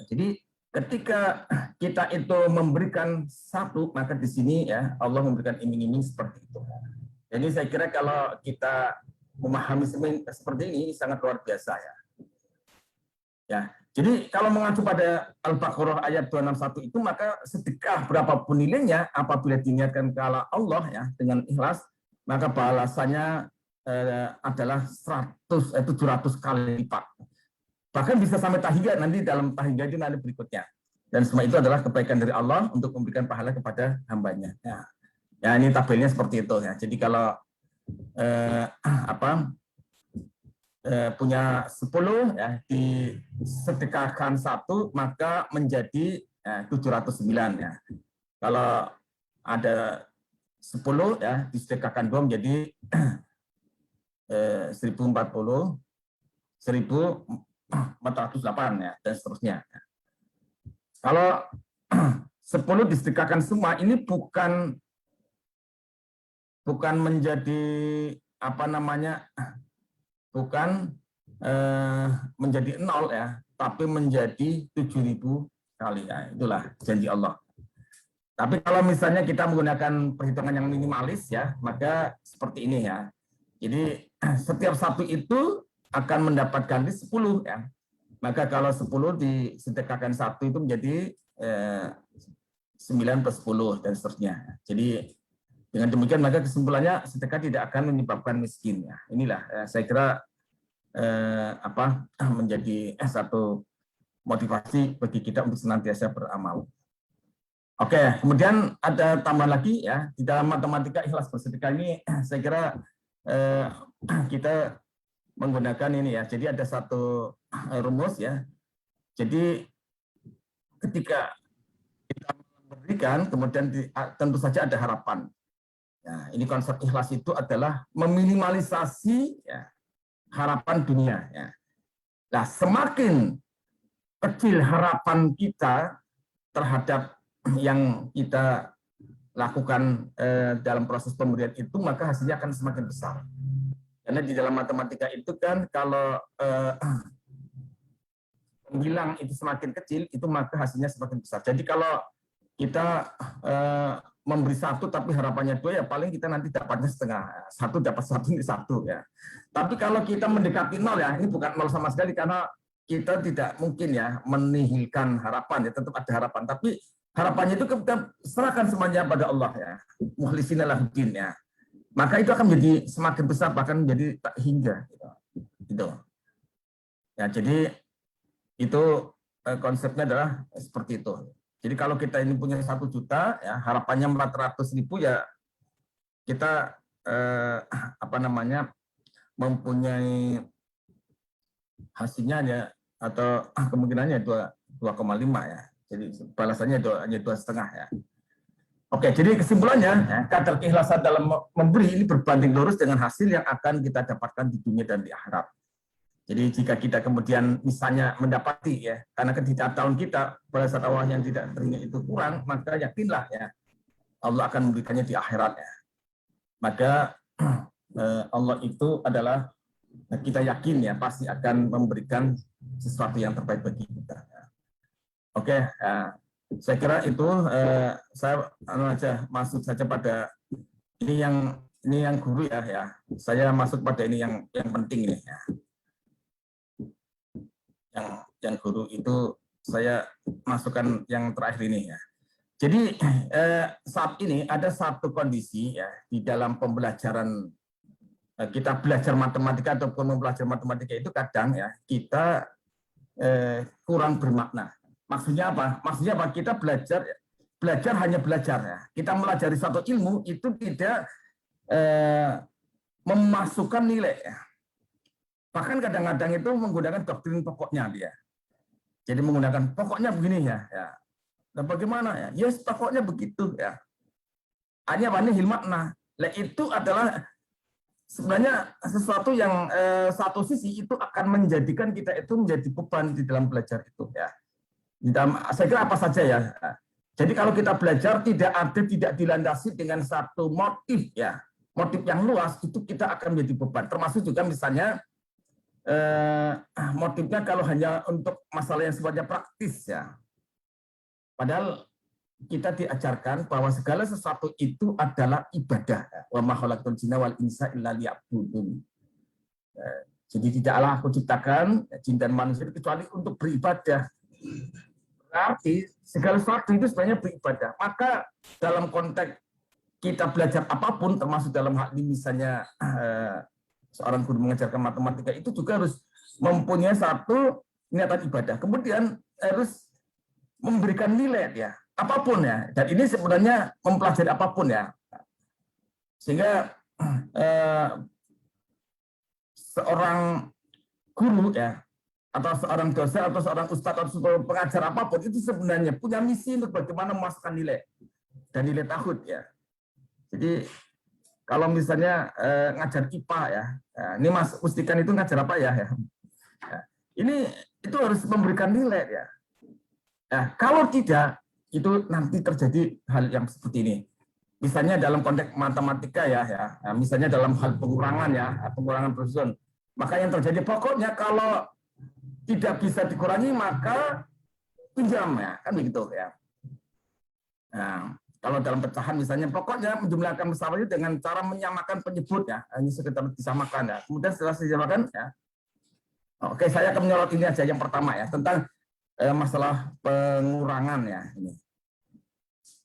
Jadi ketika kita itu memberikan satu, maka di sini ya Allah memberikan iming-iming seperti itu. Jadi saya kira kalau kita memahami seperti ini sangat luar biasa ya. Ya, jadi kalau mengacu pada Al-Baqarah ayat 261 itu, maka sedekah berapapun nilainya apabila diniatkan ke Allah ya dengan ikhlas, maka balasannya adalah 700 kali lipat. Bahkan bisa sampai tahiyat nanti dalam tahiyat itu nanti berikutnya. Dan semua itu adalah kebaikan dari Allah untuk memberikan pahala kepada hambanya. Ya ini tabelnya seperti itu ya. Jadi kalau punya 10 ya disedekahkan 1 maka menjadi 709 ya. Kalau ada 10 ya disedekahkan 2 menjadi 1040, 1408 ya dan seterusnya. Kalau 10 disedekahkan semua ini bukan menjadi bukan menjadi 0 ya, tapi menjadi 7.000 kali ya. Itulah janji Allah. Tapi kalau misalnya kita menggunakan perhitungan yang minimalis ya, maka seperti ini ya. Jadi setiap satu itu akan mendapatkan 10 ya. Maka kalau 10 disedekahkan 1 itu menjadi 9 plus 10 dan seterusnya. Jadi dengan demikian maka kesimpulannya sedekah tidak akan menyebabkan miskin ya. Inilah saya kira menjadi satu motivasi bagi kita untuk senantiasa beramal. Oke, kemudian ada tambahan lagi ya di dalam matematika ikhlas bersedekah ini saya kira kita menggunakan ini ya. Jadi ada satu rumus ya. Jadi ketika kita memberikan kemudian tentu saja ada harapan. Ya, ini konsep ikhlas itu adalah meminimalisasi ya, harapan dunia. Ya. Nah, semakin kecil harapan kita terhadap yang kita lakukan dalam proses pemberian itu, maka hasilnya akan semakin besar. Karena di dalam matematika itu kan kalau pembilang itu semakin kecil, itu maka hasilnya semakin besar. Jadi kalau kita memberi 1 tapi harapannya 2 ya paling kita nanti dapatnya setengah. 1 dapat 1 ini 1 ya. Tapi kalau kita mendekati 0 ya, ini bukan 0 sama sekali karena kita tidak mungkin ya menihilkan harapan ya, tetap ada harapan. Tapi harapannya itu kita serahkan semuanya pada Allah ya. Mukhlisina lahuddin ya. Maka itu akan menjadi semakin besar bahkan menjadi tak hingga gitu. Ya, jadi itu konsepnya adalah seperti itu. Jadi kalau kita ini punya 1 juta, ya harapannya 400.000 ya kita mempunyai hasilnya ya atau kemungkinannya 2,5 ya. Jadi balasannya hanya 2,5 ya. Oke, jadi kesimpulannya ya, kadar keikhlasan dalam memberi ini berbanding lurus dengan hasil yang akan kita dapatkan di dunia dan di akhirat. Jadi jika kita kemudian misalnya mendapati ya, karena ketidaktahuan kita pada saat Allah yang tidak teringat itu kurang, maka yakinlah ya Allah akan memberikannya di akhirat ya. Maka Allah itu adalah kita yakin ya pasti akan memberikan sesuatu yang terbaik bagi kita. Oke, saya kira itu saya masuk saja pada ini yang guru ya. Saya masuk pada ini yang penting ini ya. Yang guru itu saya masukkan yang terakhir ini ya. Jadi saat ini ada satu kondisi ya di dalam pembelajaran kita belajar matematika ataupun mempelajari matematika itu kadang ya kita kurang bermakna. Maksudnya apa? Maksudnya apa? Kita belajar hanya belajar ya. Kita melajari suatu ilmu itu tidak memasukkan nilai ya. Bahkan kadang-kadang itu menggunakan doktrin pokoknya dia. Jadi menggunakan pokoknya begini ya. Nah, bagaimana ya? Yes, pokoknya begitu ya. Hanya hilmakna. Nah, itu adalah sebenarnya sesuatu yang satu sisi itu akan menjadikan kita itu menjadi beban di dalam belajar itu ya. Di dalam, saya kira apa saja ya. Jadi kalau kita belajar tidak dilandasi dengan satu motif ya, motif yang luas, itu kita akan menjadi beban. Termasuk juga misalnya motifnya kalau hanya untuk masalah yang sifatnya praktis ya. Padahal kita diajarkan bahwa segala sesuatu itu adalah ibadah. Wa ma khalaqtul jinna wal insa illa liya'budun. Jadi tidaklah aku ciptakan jin dan manusia kecuali untuk beribadah. Berarti segala sesuatu itu sebenarnya beribadah. Maka dalam konteks kita belajar apapun, termasuk dalam hal ini misalnya seorang guru mengajarkan matematika, itu juga harus mempunyai satu niatan ibadah. Kemudian harus memberikan nilai ya, apapun ya. Dan ini sebenarnya mempelajari apapun ya. Sehingga seorang guru ya, atau seorang dosen atau seorang ustadz atau seorang pengajar apapun itu sebenarnya punya misi untuk bagaimana memasukkan nilai dan nilai tauhid ya. Jadi kalau misalnya ngajar IPA ya, ini Mas Mustikan itu ngajar apa ya? Ini itu harus memberikan nilai ya. Nah, kalau tidak itu nanti terjadi hal yang seperti ini. Misalnya dalam konteks matematika ya, misalnya dalam hal pengurangan ya, pengurangan precision. Maka yang terjadi pokoknya kalau tidak bisa dikurangi maka pinjam ya, kan begitu ya. Nah, kalau dalam pecahan misalnya pokoknya menjumlahkan bersama itu dengan cara menyamakan penyebut ya, ini sekitar disamakan ya. Kemudian setelah disamakan ya, oke saya akan menyorot ini aja yang pertama ya tentang masalah pengurangan ya ini.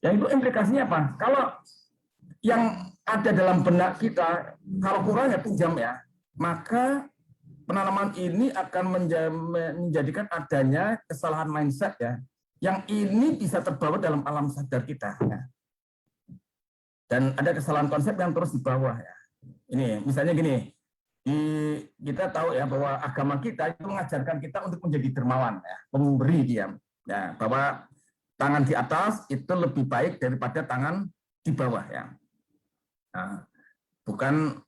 Yang itu implikasinya apa? Kalau yang ada dalam benak kita kalau kurang ya pinjam ya, maka penanaman ini akan menjadikan adanya kesalahan mindset ya, yang ini bisa terbawa dalam alam sadar kita. Ya. Dan ada kesalahan konsep yang terus dibawa ya. Ini misalnya gini, kita tahu ya bahwa agama kita itu mengajarkan kita untuk menjadi dermawan, ya, memberi diam, ya, bahwa tangan di atas itu lebih baik daripada tangan di bawah ya. Nah, bukan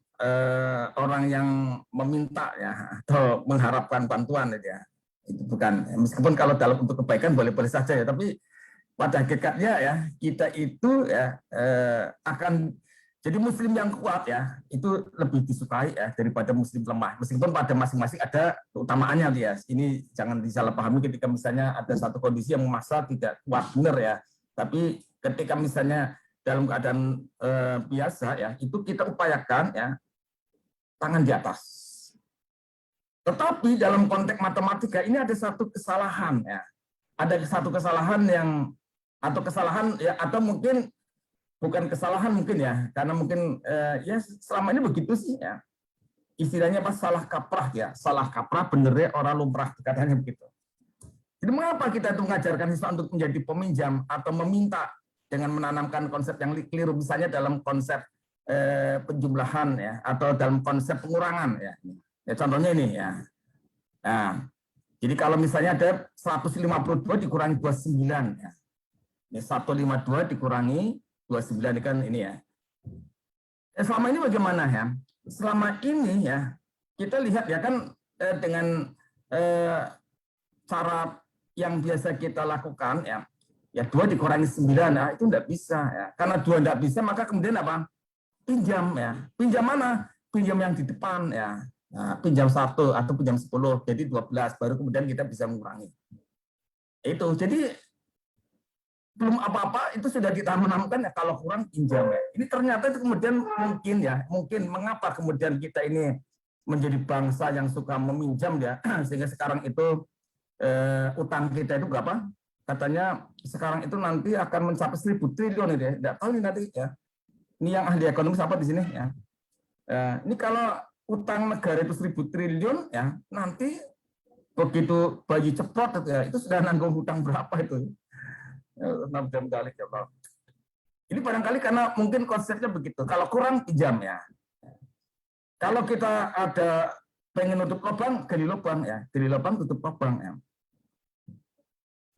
orang yang meminta ya atau mengharapkan bantuan ya, itu bukan. Meskipun kalau dalam untuk kebaikan boleh-boleh saja ya, tapi pada hakikatnya ya kita itu ya akan jadi muslim yang kuat ya itu lebih disukai ya daripada muslim lemah. Meskipun pada masing-masing ada keutamaannya ya. Ini jangan disalahpahami ketika misalnya ada satu kondisi yang memaksa tidak kuat benar ya. Tapi ketika misalnya dalam keadaan biasa ya itu kita upayakan ya tangan di atas. Tetapi dalam konteks matematika ini ada satu kesalahan ya. Ada satu kesalahan yang atau kesalahan ya atau mungkin bukan kesalahan mungkin ya karena mungkin ya selama ini begitu sih ya. Istilahnya apa salah kaprah ya. Salah kaprah benernya orang lumrah katanya begitu. Jadi mengapa kita itu mengajarkan siswa untuk menjadi peminjam atau meminta dengan menanamkan konsep yang keliru misalnya dalam konsep penjumlahan ya atau dalam konsep pengurangan ya. Ya contohnya ini ya. Nah, jadi kalau misalnya ada 152 dikurangi 29 ya. Ini 152 dikurangi 29 ini kan ini ya. Selama ini bagaimana ya? Selama ini ya kita lihat ya kan dengan cara yang biasa kita lakukan ya 2 dikurangi 9 nah, itu enggak bisa ya. Karena 2 enggak bisa maka kemudian apa? Pinjam ya. Pinjam mana? Pinjam yang di depan ya. Nah, pinjam 1 atau pinjam 10 jadi 12 baru kemudian kita bisa mengurangi. Itu. Jadi belum apa-apa itu sudah ditanamkan ya kalau kurang pinjam ya. Ini ternyata itu kemudian mungkin mengapa kemudian kita ini menjadi bangsa yang suka meminjam ya sehingga sekarang itu utang kita itu berapa? Katanya sekarang itu nanti akan mencapai 1.000 triliun ya. Enggak tahu ini nanti ya. Ini yang ahli ekonomi siapa di sini ya. Ini kalau utang negara itu 1.000 triliun ya, nanti begitu bayi ceplok ya, itu sudah nanggung hutang berapa itu? 6 kali ya, Pak. Ini barangkali karena mungkin konsepnya begitu. Kalau kurang pinjam ya. Kalau kita ada pengen nutup lubang, gali lubang ya, gali lubang tutup lubang ya.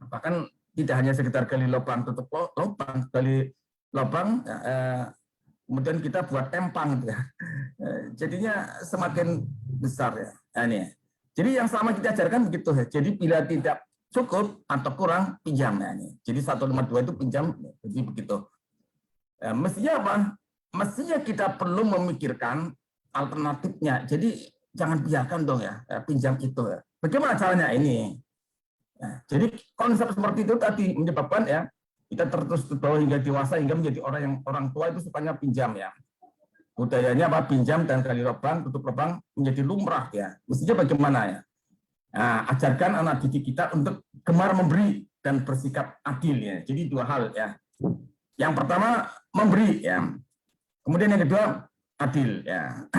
Bahkan tidak hanya sekedar gali lubang tutup lubang, gali lubang kemudian kita buat empang gitu ya. Jadinya semakin besar ya. Nah, ini ya. Jadi yang selama kita ajarkan begitu ya. Jadi bila tidak cukup atau kurang pinjam ya ini. Jadi 152 itu pinjam, jadi begitu. Ya, mestinya apa? Mestinya kita perlu memikirkan alternatifnya. Jadi jangan biarkan dong ya, pinjam itu ya. Bagaimana caranya ini? Ya, jadi konsep seperti itu tadi menyebabkan ya kita terus bawah hingga dewasa hingga menjadi orang tua itu sukanya pinjam ya. Budayanya apa? Pinjam dan gali lubang, tutup lubang menjadi lumrah ya. Mestinya bagaimana ya? Nah, ajarkan anak didik kita untuk gemar memberi dan bersikap adil ya. Jadi dua hal ya. Yang pertama memberi ya. Kemudian yang kedua adil ya.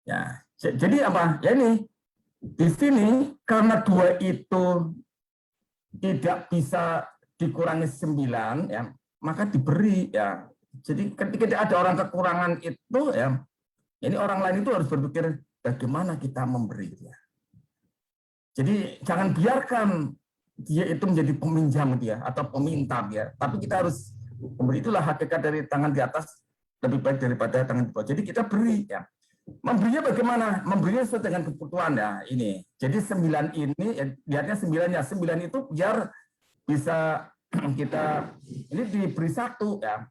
Ya. Jadi apa? Ya ini di sini karena dua itu tidak bisa dikurangi 9 ya, maka diberi ya. Jadi ketika ada orang kekurangan itu ya, ini orang lain itu harus berpikir bagaimana kita memberi ya. Jadi jangan biarkan dia itu menjadi peminjam dia atau peminta dia, tapi kita harus memberi. Itulah hakikat dari tangan di atas lebih baik daripada tangan di bawah. Jadi kita beri ya. Memberinya bagaimana? Memberinya sesuai dengan kebutuhan ya ini. Jadi 9 ini ya, lihatnya 9-nya. 9 itu biar bisa kita ini diberi 1 ya.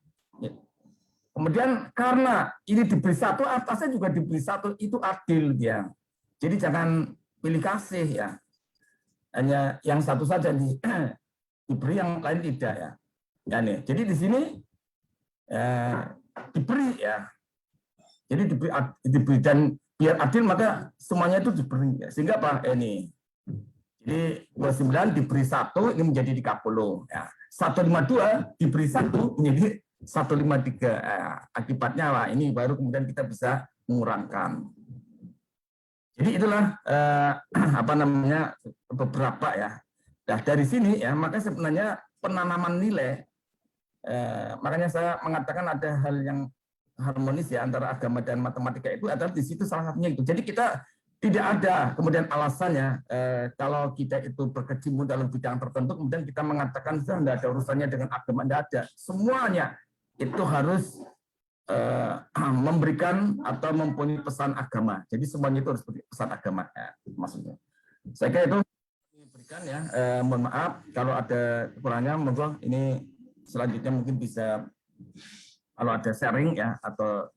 Kemudian karena ini diberi 1, atasnya juga diberi 1, itu adil ya. Jadi jangan pilih kasih ya. Hanya yang satu saja diberi, yang lain tidak ya. Ya nih. Jadi di sini diberi ya. Jadi diberi dan biar adil maka semuanya itu diberi ya. Sehingga apa? Ini. Jadi 29 diberi 1 ini menjadi 30 ya. 152 diberi 1 menjadi 153. Akibatnya apa? Ini baru kemudian kita bisa mengurangkan. Jadi itulah apa namanya beberapa ya. Nah, dari sini ya maka sebenarnya penanaman nilai makanya saya mengatakan ada hal yang harmonis ya antara agama dan matematika itu adalah di situ salah satunya itu. Jadi kita tidak ada kemudian alasannya kalau kita itu berkecimpung dalam bidang tertentu kemudian kita mengatakan sudah tidak ada urusannya dengan agama, tidak ada. Semuanya itu harus memberikan atau mempunyai pesan agama. Jadi semuanya itu harus pesan agama ya, maksudnya. Saya kira itu diberikan ya. Mohon maaf kalau ada kekurangannya. Monggo ini selanjutnya mungkin bisa kalau ada sharing ya atau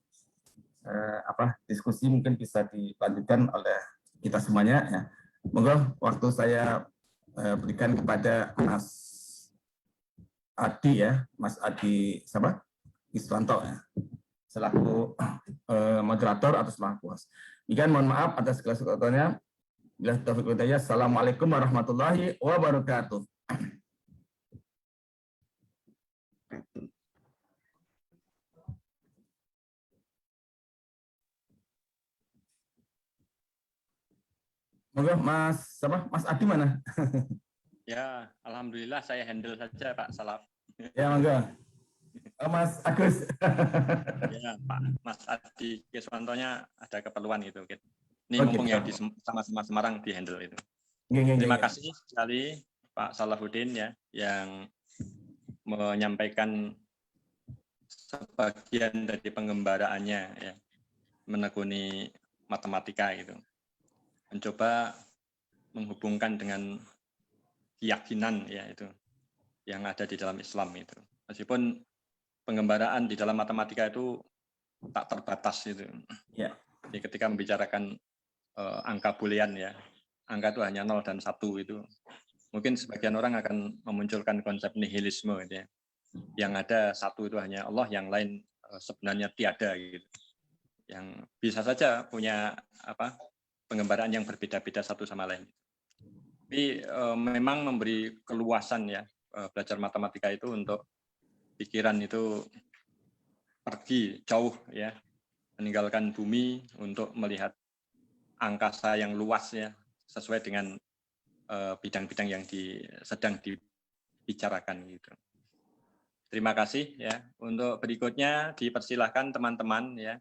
diskusi mungkin bisa dilanjutkan oleh kita semuanya ya. Monggo waktu saya berikan kepada Mas Adi ya, Mas Adi siapa? Iswanto ya, selaku moderator atau selaku host. Demikian mohon maaf atas segala sesuatunya. Bila taufiq wal hidayah. Assalamualaikum warahmatullahi wabarakatuh. Monggo Mas siapa? Mas Adi mana? Ya, alhamdulillah saya handle saja Pak Salaf. Ya monggo. Mas Agus. Ya, Pak Mas Adi Keswantonya ada keperluan itu. Ini Oh, mumpung gitu. ya di sama-sama Semarang di handle itu. Nggih, Terima nggih. kasih sekali Pak Salahuddin ya yang menyampaikan sebagian dari pengembaraannya ya, menekuni matematika itu. Mencoba menghubungkan dengan keyakinan ya itu yang ada di dalam Islam itu. Meskipun pengembaraan di dalam matematika itu tak terbatas itu. Ya. Jadi ketika membicarakan angka boolean ya, angka itu hanya 0 dan 1 itu. Mungkin sebagian orang akan memunculkan konsep nihilisme gitu ya. Yang ada 1 itu hanya Allah, yang lain sebenarnya tiada gitu. Yang bisa saja punya penggambaran yang berbeda-beda satu sama lain. Tapi memang memberi keluasan ya belajar matematika itu untuk pikiran itu pergi jauh ya, meninggalkan bumi untuk melihat angkasa yang luas ya, sesuai dengan bidang-bidang yang sedang dibicarakan gitu. Terima kasih ya. Untuk berikutnya dipersilahkan teman-teman ya,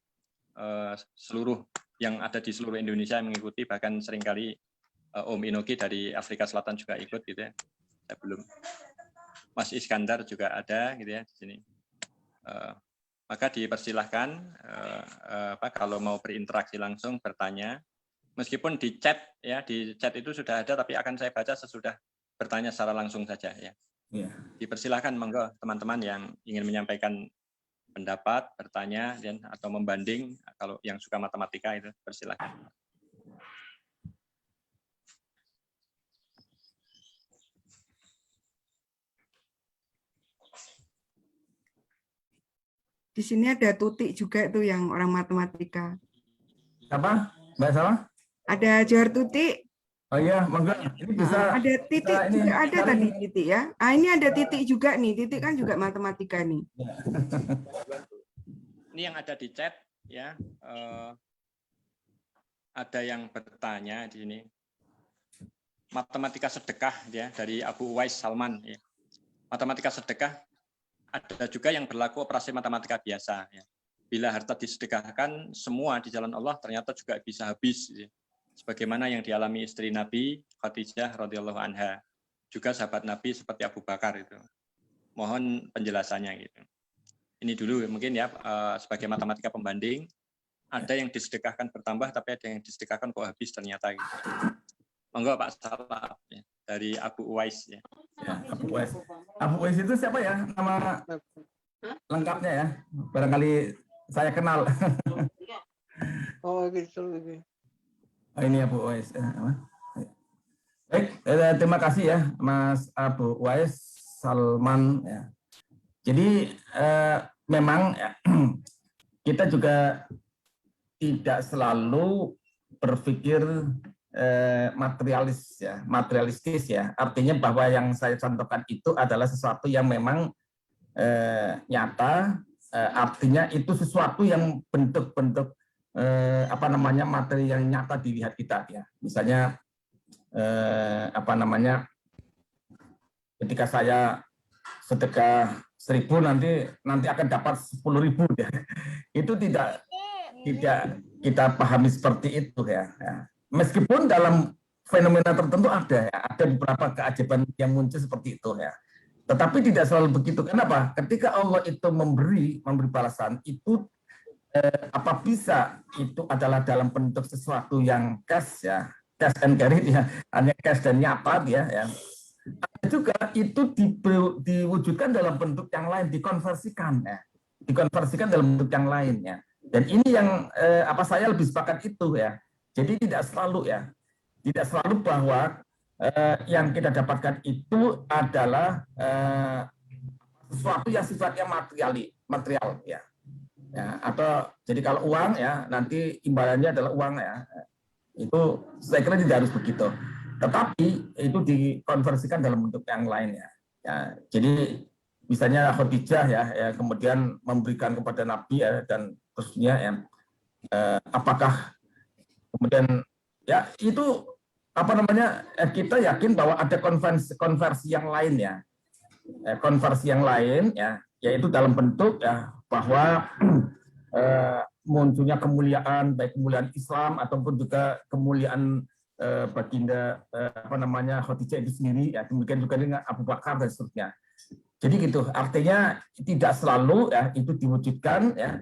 seluruh yang ada di seluruh Indonesia yang mengikuti, bahkan seringkali Om Inoki dari Afrika Selatan juga ikut gitu ya. Saya belum. Mas Iskandar juga ada gitu ya di sini. maka dipersilahkan kalau mau berinteraksi langsung bertanya, meskipun di chat itu sudah ada, tapi akan saya baca sesudah bertanya secara langsung saja ya. Iya. Dipersilahkan monggo teman-teman yang ingin menyampaikan pendapat, bertanya dan atau membanding, kalau yang suka matematika itu persilahkan. Di sini ada Tutik juga tuh yang orang matematika. Apa? Mbak Salah? Ada Johar Tutik. Oh iya, monggo. Ini bisa. Ada Titik bisa ini, juga ada cari. tadi Titik ya. Ah, ini ada Titik juga nih. Titik kan juga matematika nih. Ini yang ada di chat ya. Ada yang bertanya di sini. Matematika sedekah ya dari Abu Uwais Salman ya. Matematika sedekah ada juga yang berlaku operasi matematika biasa ya. Bila harta disedekahkan semua di jalan Allah ternyata juga bisa habis ya. Sebagaimana yang dialami istri Nabi Khadijah radhiyallahu anha, juga sahabat Nabi seperti Abu Bakar itu. Mohon penjelasannya gitu. Ini dulu mungkin ya sebagai matematika pembanding, ada yang disedekahkan bertambah tapi ada yang disedekahkan kok habis ternyata gitu. Monggo Pak Salah ya, dari Abu Uwais ya. Ya, Abu Uwais. Abu Uwais itu siapa ya? Nama lengkapnya ya? Barangkali saya kenal. Oh gitu. Oh, ini Abu Uwais. Baik, terima kasih ya Mas Abu Uwais Salman. Ya. Jadi memang ya, kita juga tidak selalu berpikir materialistis ya. Artinya bahwa yang saya contohkan itu adalah sesuatu yang memang nyata. Artinya itu sesuatu yang bentuk-bentuk materi yang nyata dilihat kita ya. Misalnya ketika saya sedekah 1.000 nanti akan dapat 10.000 ya. Itu tidak kita pahami seperti itu ya. Meskipun dalam fenomena tertentu ada beberapa keajaiban yang muncul seperti itu ya. Tetapi tidak selalu begitu. Kenapa? Ketika Allah itu memberi balasan itu apa bisa itu adalah dalam bentuk sesuatu yang cash ya, cash and carry ya, hanya cash dan nyata ya. Ada juga itu diwujudkan dalam bentuk yang lain, dikonversikan dalam bentuk yang lain ya. Dan ini yang saya lebih sepakat itu ya. Jadi tidak selalu bahwa yang kita dapatkan itu adalah sesuatu yang sifatnya material ya. Ya, atau jadi kalau uang ya nanti imbalannya adalah uang ya, itu saya kira tidak harus begitu, tetapi itu dikonversikan dalam bentuk yang lain ya. Jadi misalnya Khadijah ya kemudian memberikan kepada Nabi ya, dan terusnya ya, apakah kemudian ya itu kita yakin bahwa ada konversi yang lain ya, konversi yang lain ya, yaitu dalam bentuk ya bahwa munculnya kemuliaan, baik kemuliaan Islam ataupun juga kemuliaan baginda Khadijah itu sendiri ya, demikian juga dengan Abu Bakar dan seterusnya. Jadi gitu, artinya tidak selalu ya itu diwujudkan ya,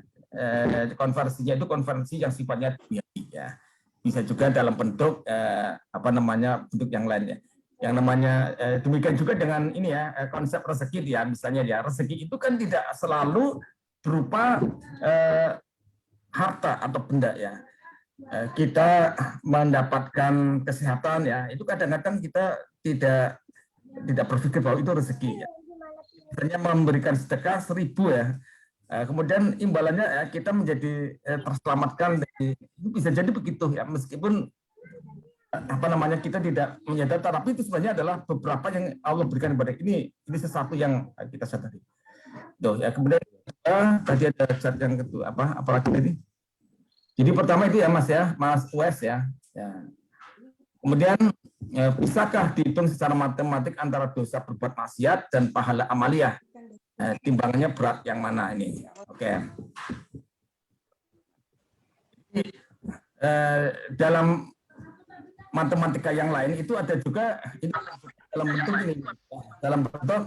konversinya itu konversi yang sifatnya ya. Bisa juga dalam bentuk bentuk yang lainnya. Yang namanya demikian juga dengan ini ya, konsep rezeki ya, misalnya ya, rezeki itu kan tidak selalu berupa harta atau benda ya. Kita mendapatkan kesehatan ya, itu kadang-kadang kita tidak berpikir bahwa itu rezeki ya. Misalnya memberikan sedekah 1.000 ya, kemudian imbalannya ya, kita menjadi terselamatkan dari, itu bisa jadi begitu ya, meskipun kita tidak menyadari, tapi itu sebenarnya adalah beberapa yang Allah berikan kepada ini sesuatu yang kita sadari. Tuh ya, kemudian tadi ada chat yang kedua apalagi tadi. Jadi pertama itu ya Mas Uwais ya. Kemudian bisakah dihitung secara matematik antara dosa berbuat maksiat dan pahala amaliyah? Timbangannya berat yang mana ini? Oke. Dalam matematika yang lain itu ada juga itu dalam bentuk ini, dalam bentuk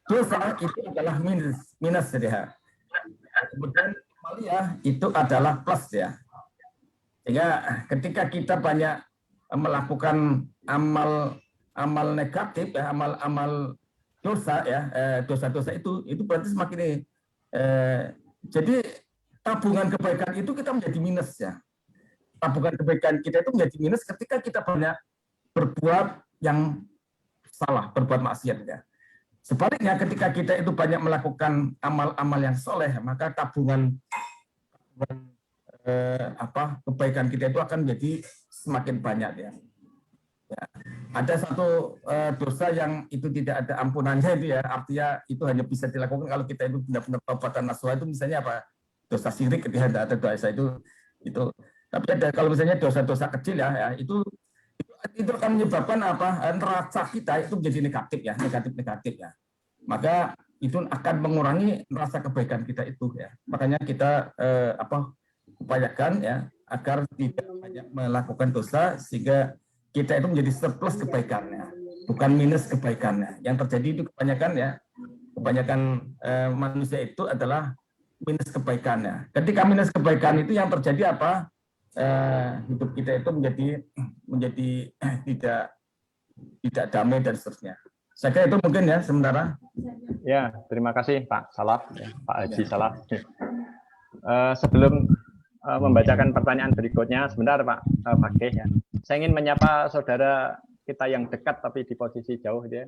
dosa itu adalah minus ya. kemudian maliyah itu adalah plus ya. Sehingga ketika kita banyak melakukan amal negatif ya, amal dosa ya, dosa-dosa itu berarti semakin jadi tabungan kebaikan itu kita menjadi minus ya. Tabungan kebaikan kita itu menjadi minus ketika kita banyak berbuat yang salah, berbuat maksiat ya. Sebaliknya ketika kita itu banyak melakukan amal-amal yang soleh, maka tabungan kebaikan kita itu akan menjadi semakin banyak ya. Ya. Ada satu dosa yang itu tidak ada ampunannya itu ya, artinya itu hanya bisa dilakukan kalau kita itu benar-benar taubatan nasuha, itu misalnya apa? Dosa syirik, ketika ada dosa itu. Tapi ada kalau misalnya dosa-dosa kecil ya itu akan menyebabkan neraca kita itu menjadi negatif ya, negatif ya. Maka itu akan mengurangi rasa kebaikan kita itu ya. Makanya kita upayakan ya agar tidak banyak melakukan dosa sehingga kita itu menjadi surplus kebaikannya, bukan minus kebaikannya. Yang terjadi itu kebanyakan manusia itu adalah minus kebaikannya. Ketika minus kebaikan itu yang terjadi apa? Hidup kita itu menjadi tidak damai dan seterusnya. Saya kira itu mungkin ya sementara. Ya, terima kasih Pak Salaf, Pak Haji Salaf. Sebelum membacakan pertanyaan berikutnya, sebentar Pak Fakih ya. Saya ingin menyapa saudara kita yang dekat tapi di posisi jauh dia,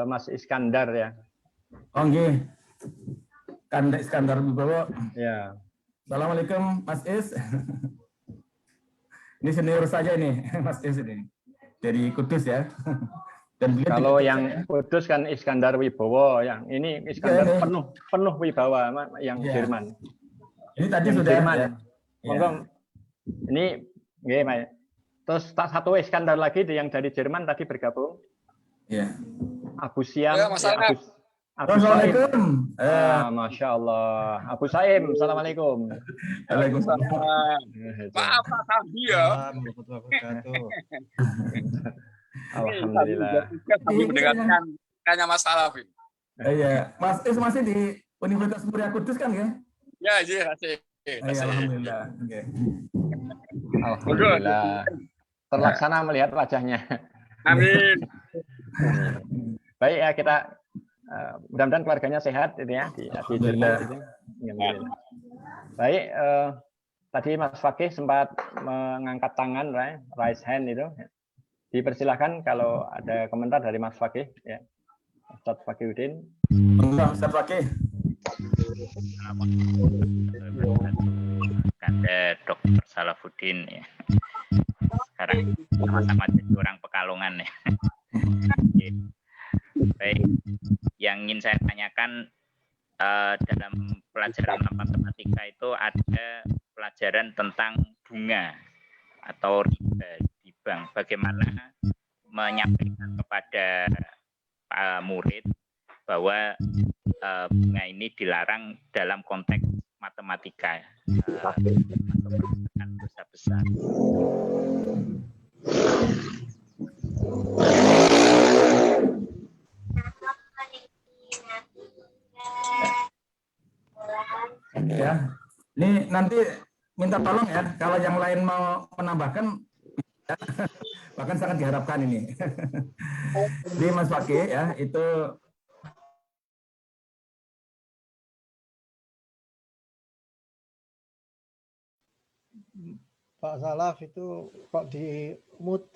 Mas Iskandar ya. Oh nggih. Iskandar Wibowo. Ya. Assalamualaikum Mas Is. Ini senior saja ini Mas Is ini dari Kudus ya. Dan kalau yang Kudus kan Iskandar Wibowo, yang ini Iskandar ya, penuh wibawa yang ya. Jerman. Ini tadi yang sudah Jerman. ya. Ya. Ini gimana? Terus satu Iskandar lagi yang dari Jerman tadi bergabung. Ya. Abu Siam. Ya, Abu Assalamualaikum. Masya Allah. Abu Saim, assalamualaikum. Waalaikumsalam. Maaf Pak Sandi ya. Alhamdulillah. Kami mendengarkan tanya Mas Salaf. Iya, Mas Is masih di Universitas Muria Kudus kan ya? Ya, iya, masih. Alhamdulillah. Okay. Alhamdulillah. Terlaksana melihat wajahnya. Amin. Baik ya, kita mudah-mudahan keluarganya sehat itu ya di Jerman. Baik, tadi Mas Fakih sempat mengangkat tangan, raise hand itu. Dipersilahkan kalau ada komentar dari Mas Fakih ya. Ustadz Fakihuddin. Ustadz Fakih. Ada Dr. Salafuddin ya. Sekarang sama-sama jadi orang Pekalongan ya. Baik, yang ingin saya tanyakan dalam pelajaran matematika itu ada pelajaran tentang bunga atau riba di bank. Bagaimana menyampaikan kepada murid bahwa bunga ini dilarang dalam konteks matematika atau dosa besar. Ya, ini nanti minta tolong ya, kalau yang lain mau menambahkan, ya, bahkan sangat diharapkan ini. Jadi Mas Fakih ya, itu Pak Salaf itu kok di mute?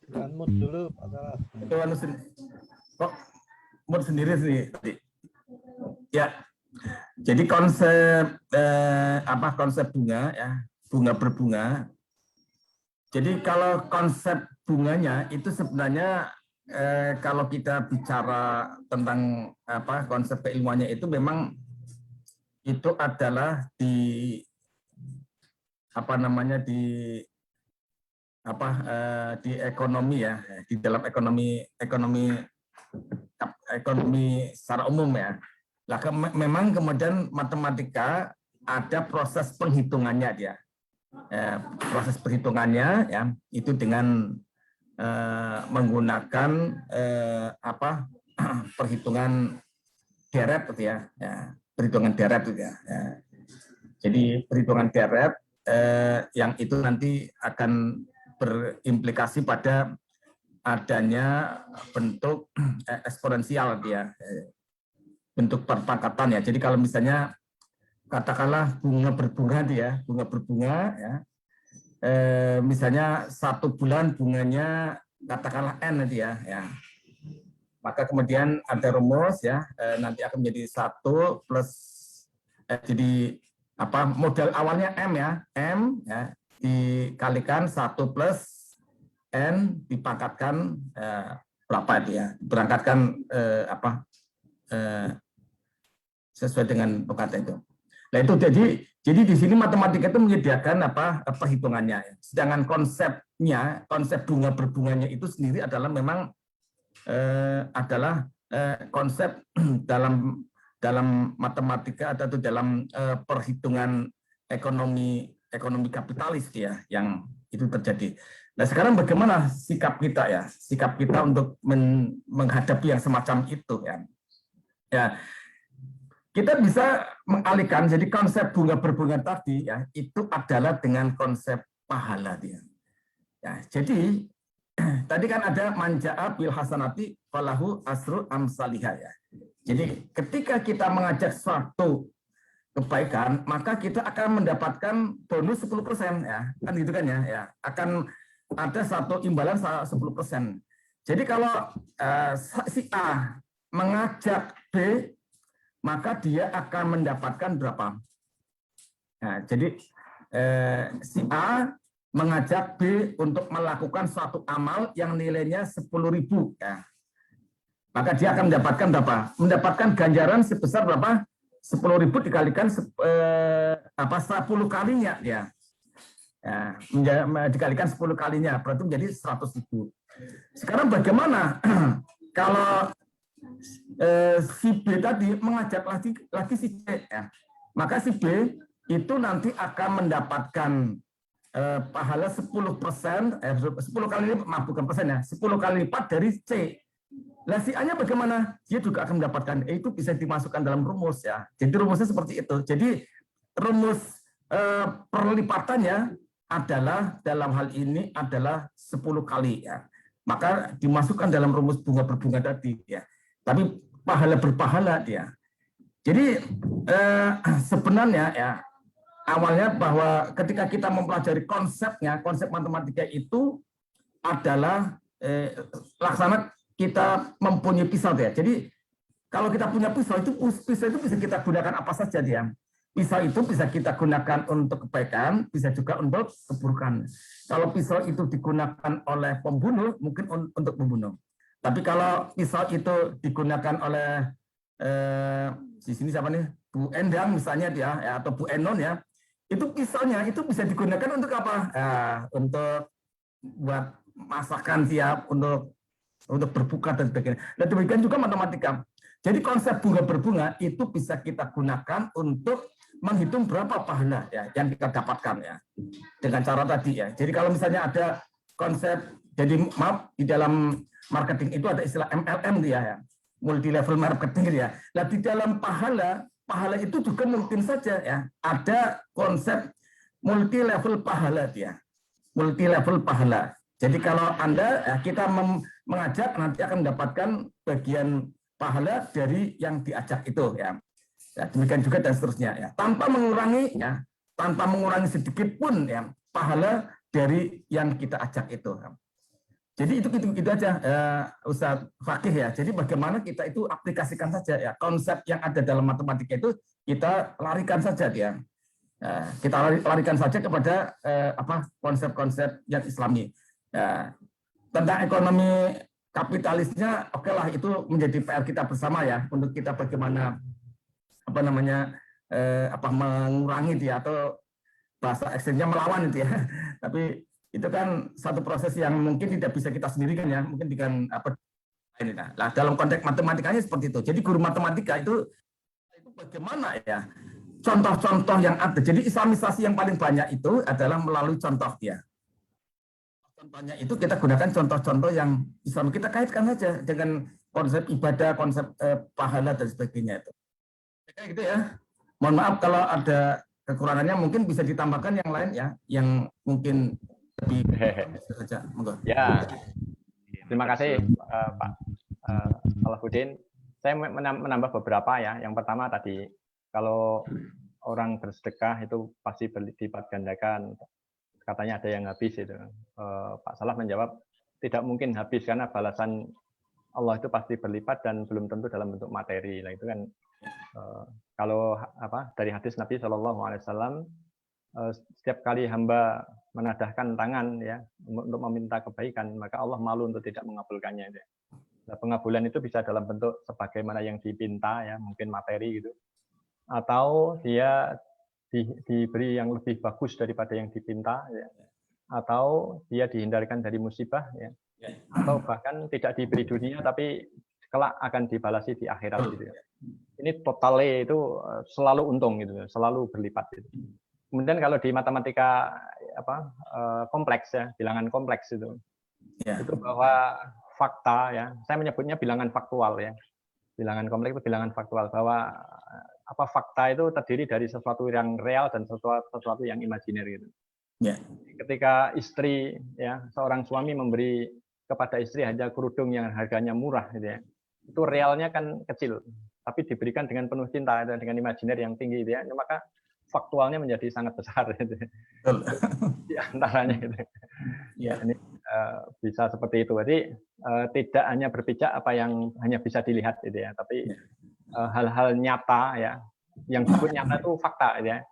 Jangan mute dulu Pak Salaf. Kok mute sendiri sih? Ya, jadi konsep konsep bunga ya, bunga berbunga. Jadi kalau konsep bunganya itu sebenarnya kalau kita bicara tentang konsep keilmuannya itu memang itu adalah di ekonomi ya, di dalam ekonomi secara umum ya. Lah memang kemudian matematika ada proses penghitungannya dia. Proses perhitungannya ya itu dengan menggunakan perhitungan deret gitu ya, perhitungan deret gitu ya. Jadi perhitungan deret yang itu nanti akan berimplikasi pada adanya bentuk eksponensial ya, bentuk perpangkatan ya. Jadi kalau misalnya katakanlah bunga berbunga dia, bunga berbunga ya, misalnya 1 bulan bunganya katakanlah N nanti ya, maka kemudian ada rumus ya, nanti akan menjadi 1 plus jadi apa, modal awalnya M ya, M ya dikalikan 1 plus N dipangkatkan berapa itu ya, berangkatkan sesuai dengan pangkatan itu. Nah itu jadi di sini matematika itu menyediakan perhitungannya. Sedangkan konsepnya, konsep bunga berbunganya itu sendiri adalah memang konsep dalam matematika atau dalam perhitungan ekonomi kapitalis ya, yang itu terjadi. Nah sekarang bagaimana sikap kita ya, sikap kita untuk menghadapi yang semacam itu ya. Kita bisa mengalihkan, jadi konsep bunga berbunga tadi ya itu adalah dengan konsep pahala dia. Ya, jadi tadi kan ada manja'a bil hasanati falahu asru amsalihha ya. Jadi ketika kita mengajak suatu kebaikan, maka kita akan mendapatkan bonus 10% ya. Kan gitu kan ya. Akan ada satu imbalan 10%. Jadi kalau si A mengajak B, maka dia akan mendapatkan berapa? Nah, jadi si A mengajak B untuk melakukan suatu amal yang nilainya 10.000 ya. Maka dia akan mendapatkan berapa? Mendapatkan ganjaran sebesar berapa? 10.000 dikalikan 10 kalinya ya. Dikalikan 10 kalinya berarti menjadi 100.000. Sekarang bagaimana kalau si B tadi mengajak lagi si C ya. Maka si B itu nanti akan mendapatkan pahala 10%, 10 kali lipat, maaf bukan persen ya, 10 kali lipat dari C. Nah si A-nya bagaimana? Dia juga akan mendapatkan, itu bisa dimasukkan dalam rumus ya. Jadi rumusnya seperti itu. Jadi rumus perlipatannya adalah dalam hal ini adalah 10 kali ya. Maka dimasukkan dalam rumus bunga berbunga tadi ya. Tapi pahala berpahala dia. Jadi sebenarnya ya awalnya bahwa ketika kita mempelajari konsepnya, konsep matematika itu adalah laksana kita mempunyai pisau ya. Jadi kalau kita punya pisau itu bisa kita gunakan apa saja dia. Pisau itu bisa kita gunakan untuk kebaikan, bisa juga untuk keburukan. Kalau pisau itu digunakan oleh pembunuh, mungkin untuk membunuh. Tapi kalau pisau itu digunakan oleh di sini siapa nih, Bu Endang misalnya dia, ya, atau Bu Enon ya, itu pisaunya itu bisa digunakan untuk apa? Untuk buat masakan siap, untuk berbuka dan sebagainya. Dan demikian juga matematika. Jadi konsep bunga berbunga itu bisa kita gunakan untuk menghitung berapa pahala ya yang kita dapatkan ya dengan cara tadi ya. Jadi kalau misalnya ada konsep, jadi maaf di dalam marketing itu ada istilah MLM dia ya, multi level marketing ya. Nah di dalam pahala itu juga mungkin saja ya ada konsep multi level pahala dia, multi level pahala. Jadi kalau Anda kita mengajak nanti akan mendapatkan bagian pahala dari yang diajak itu ya. Ya, demikian juga dan seterusnya ya. Tanpa mengurangi sedikit pun ya pahala dari yang kita ajak itu. Jadi itu aja Ustaz Fakih ya. Jadi bagaimana kita itu aplikasikan saja ya konsep yang ada dalam matematika itu kita larikan saja dia. Kita larikan saja kepada konsep-konsep yang Islami. Tentang ekonomi kapitalisnya, oke lah itu menjadi PR kita bersama ya untuk kita bagaimana mengurangi dia atau bahasa ekstrimnya melawan itu ya. Tapi itu kan satu proses yang mungkin tidak bisa kita sendirikan ya, mungkin dengan ini. Nah, dalam konteks matematikanya seperti itu. Jadi guru matematika itu bagaimana ya? Contoh-contoh yang ada. Jadi islamisasi yang paling banyak itu adalah melalui contoh dia. Contohnya itu kita gunakan contoh-contoh yang Islam, kita kaitkan saja dengan konsep ibadah, konsep pahala dan sebagainya itu. Kayak gitu ya. Mohon maaf kalau ada kekurangannya, mungkin bisa ditambahkan yang lain ya, yang mungkin lebih saja. Monggo. Ya, terima kasih Pak Salahuddin. Saya menambah beberapa ya. Yang pertama tadi, kalau orang bersedekah itu pasti berlipat gandakan. Katanya ada yang habis itu. Pak Salah menjawab, tidak mungkin habis karena balasan Allah itu pasti berlipat dan belum tentu dalam bentuk materi. Nah, itu kan kalau dari hadis Nabi SAW, setiap kali hamba menadahkan tangan ya untuk meminta kebaikan, maka Allah malu untuk tidak mengabulkannya. Nah, pengabulan itu bisa dalam bentuk sebagaimana yang dipinta ya, mungkin materi gitu, atau dia diberi yang lebih bagus daripada yang dipinta ya, atau dia dihindarkan dari musibah ya, atau bahkan tidak diberi dunia tapi kelak akan dibalasi di akhirat gitu ya. Ini totalnya itu selalu untung gitu, selalu berlipat gitu. Kemudian kalau di matematika kompleks ya, bilangan kompleks itu bahwa fakta ya, saya menyebutnya bilangan faktual ya. Bilangan kompleks itu bilangan faktual, bahwa fakta itu terdiri dari sesuatu yang real dan sesuatu yang imajiner gitu. Ketika istri ya, seorang suami memberi kepada istri hanya kerudung yang harganya murah gitu ya, itu realnya kan kecil, tapi diberikan dengan penuh cinta dan dengan imajiner yang tinggi gitu ya, maka faktualnya menjadi sangat besar gitu. Di antaranya gitu. Ya, ini bisa seperti itu. Jadi tidak hanya berpijak apa yang hanya bisa dilihat gitu ya, tapi hal-hal nyata ya, yang disebut nyata itu fakta gitu ya.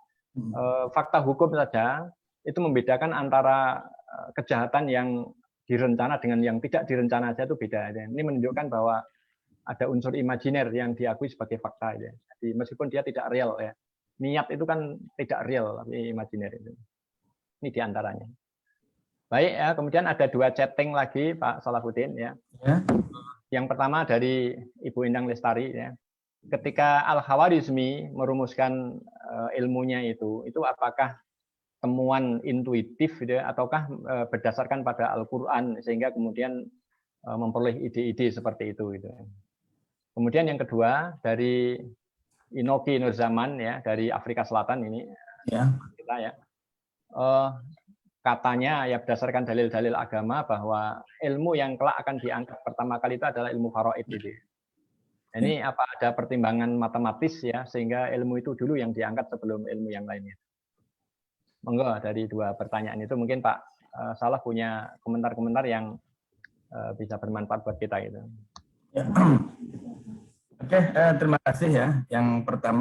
Fakta hukum saja itu membedakan antara kejahatan yang direncana dengan yang tidak direncana saja itu beda. Ya. Ini menunjukkan bahwa ada unsur imajiner yang diakui sebagai fakta. Ya. Jadi meskipun dia tidak real ya. Niat itu kan tidak real, tapi imajiner itu. Ini diantaranya. Baik ya, kemudian ada 2 chatting lagi Pak Salahuddin ya. Yang pertama dari Ibu Endang Lestari ya. Ketika Al-Khawarizmi merumuskan ilmunya itu apakah temuan intuitif gitu, ataukah berdasarkan pada Al-Qur'an sehingga kemudian memperoleh ide-ide seperti itu gitu. Kemudian yang kedua dari Inoki Nurzaman ya, dari Afrika Selatan ini kita ya. Katanya ya berdasarkan dalil-dalil agama bahwa ilmu yang kelak akan diangkat pertama kali itu adalah ilmu faraid itu. Ini apa ada pertimbangan matematis ya sehingga ilmu itu dulu yang diangkat sebelum ilmu yang lainnya. Monggo dari 2 pertanyaan itu mungkin Pak Salah punya komentar-komentar yang bisa bermanfaat buat kita gitu. Ya. Oke, terima kasih ya. Yang pertama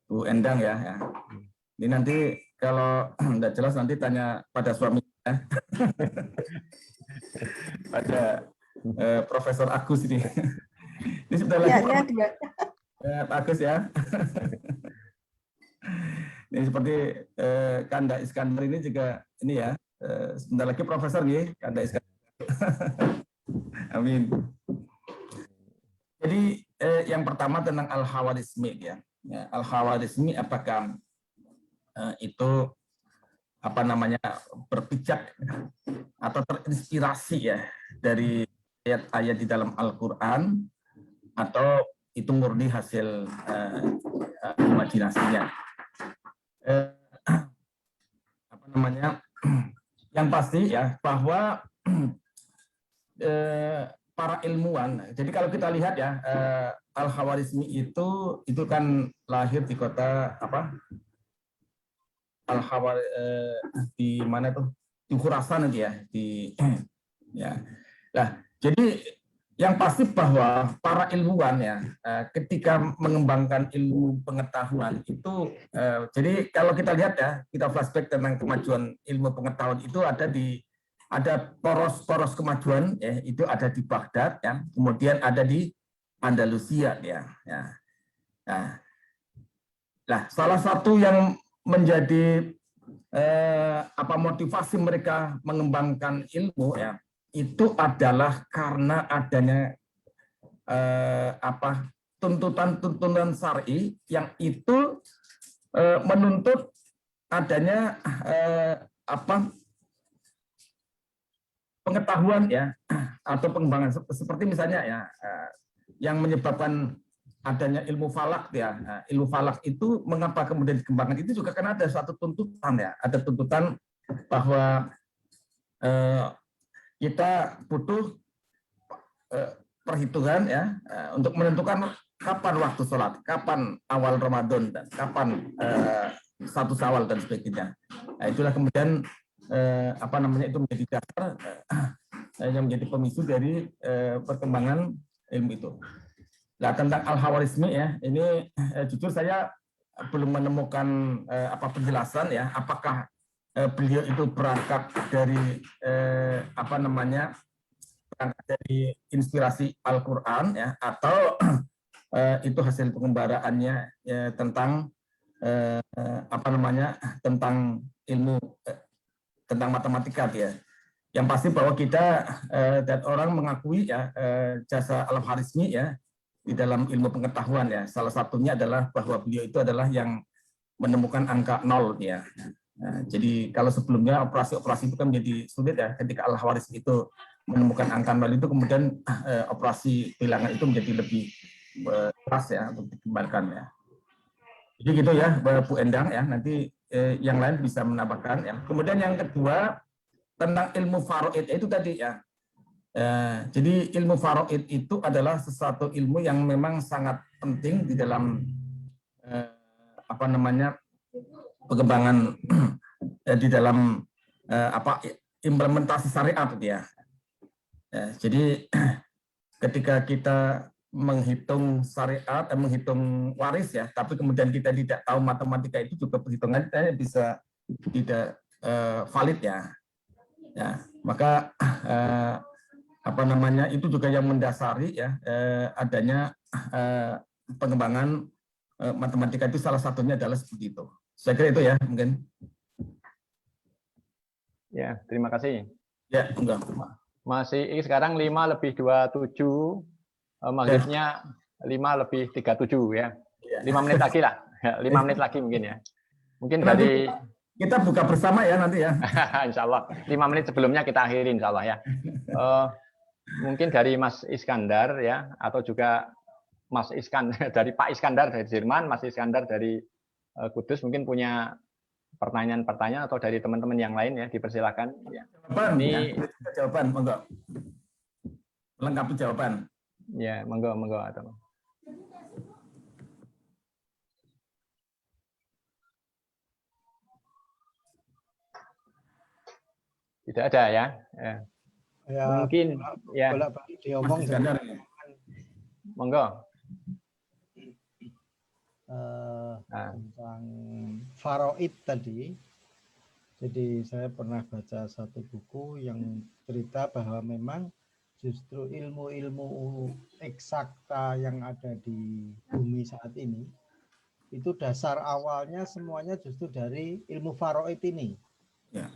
Bu Endang ya. Ini nanti kalau tidak jelas nanti tanya pada suaminya. Pada Profesor Agus ini. Ini sudah lagi. Pak Agus ya. Ini seperti Kanda Iskandar ini juga ini ya. Sebentar lagi Profesor nih, Kanda Iskandar. Amin. Jadi yang pertama tentang Al-Khawarizmi ya. Al-Khawarizmi apakah itu berpijak atau terinspirasi ya dari ayat-ayat di dalam Al-Qur'an atau itu murni hasil imajinasinya. Yang pasti ya bahwa para ilmuwan. Jadi kalau kita lihat ya Al-Khawarizmi itu kan lahir di kota di mana tuh? Di Khurasan itu ya, Nah, jadi yang pasti bahwa para ilmuwan ya ketika mengembangkan ilmu pengetahuan itu jadi kalau kita lihat ya, kita flashback tentang kemajuan ilmu pengetahuan itu ada poros-poros kemajuan ya, itu ada di Baghdad ya, kemudian ada di Andalusia ya. Nah, salah satu yang menjadi motivasi mereka mengembangkan ilmu ya, itu adalah karena adanya tuntutan syar'i yang itu menuntut adanya pengetahuan ya atau pengembangan seperti misalnya ya yang menyebabkan adanya ilmu falak ya. Ilmu falak itu mengapa kemudian dikembangkan itu juga karena ada suatu tuntutan ya, ada tuntutan bahwa kita butuh perhitungan ya untuk menentukan kapan waktu sholat, kapan awal Ramadan dan kapan satu Syawal dan sebagainya. Nah, itulah kemudian itu menjadi dasar yang menjadi pemicu dari perkembangan ilmu itu. Nah, tentang al-Khawarizmi ya, ini jujur saya belum menemukan penjelasan ya, apakah beliau itu berangkat dari berangkat dari inspirasi Al-Qur'an ya, atau itu hasil pengembaraannya tentang tentang ilmu tentang matematika ya. Yang pasti bahwa kita dan orang mengakui ya jasa Al-Khawarizmi ya di dalam ilmu pengetahuan ya. Salah satunya adalah bahwa beliau itu adalah yang menemukan angka 0 ya. Nah, jadi kalau sebelumnya operasi-operasi itu kan menjadi sulit ya, ketika Al-Khawarizmi itu menemukan angka 0 itu kemudian operasi bilangan itu menjadi lebih keras ya untuk dikembangkan ya. Jadi gitu ya Bu Endang ya, nanti yang lain bisa menambahkan ya. Kemudian yang kedua tentang ilmu faraid itu tadi ya. Jadi ilmu faraid itu adalah sesuatu ilmu yang memang sangat penting di dalam pengembangan di dalam implementasi syariat ya. Jadi ketika kita menghitung syariat, menghitung waris ya, tapi kemudian kita tidak tahu matematika itu juga perhitungannya bisa tidak valid ya. Ya, maka itu juga yang mendasari ya adanya pengembangan matematika itu salah satunya adalah seperti itu. Saya kira itu ya mungkin. Ya, terima kasih. Ya, enggak. Masih sekarang 5:27. Maghribnya 5:37 ya. 5 menit lagi lah. 5 menit lagi mungkin ya. Mungkin dari kita buka bersama ya nanti ya. Insya Allah. 5 menit sebelumnya kita akhiri insya Allah ya. Mungkin dari Mas Iskandar ya, atau juga Mas Iskandar dari Pak Iskandar dari Jerman, Mas Iskandar dari Kudus mungkin punya pertanyaan-pertanyaan atau dari teman-teman yang lain ya, dipersilakan. Ya. Ini jawaban, monggo. Lengkapi jawaban. Ya, monggo atau tidak ada ya. Ya mungkin ya. Diomong monggo. Tentang faraid tadi. Jadi saya pernah baca satu buku yang cerita bahwa memang justru ilmu-ilmu eksakta yang ada di bumi saat ini itu dasar awalnya semuanya justru dari ilmu faraid ini. Ya.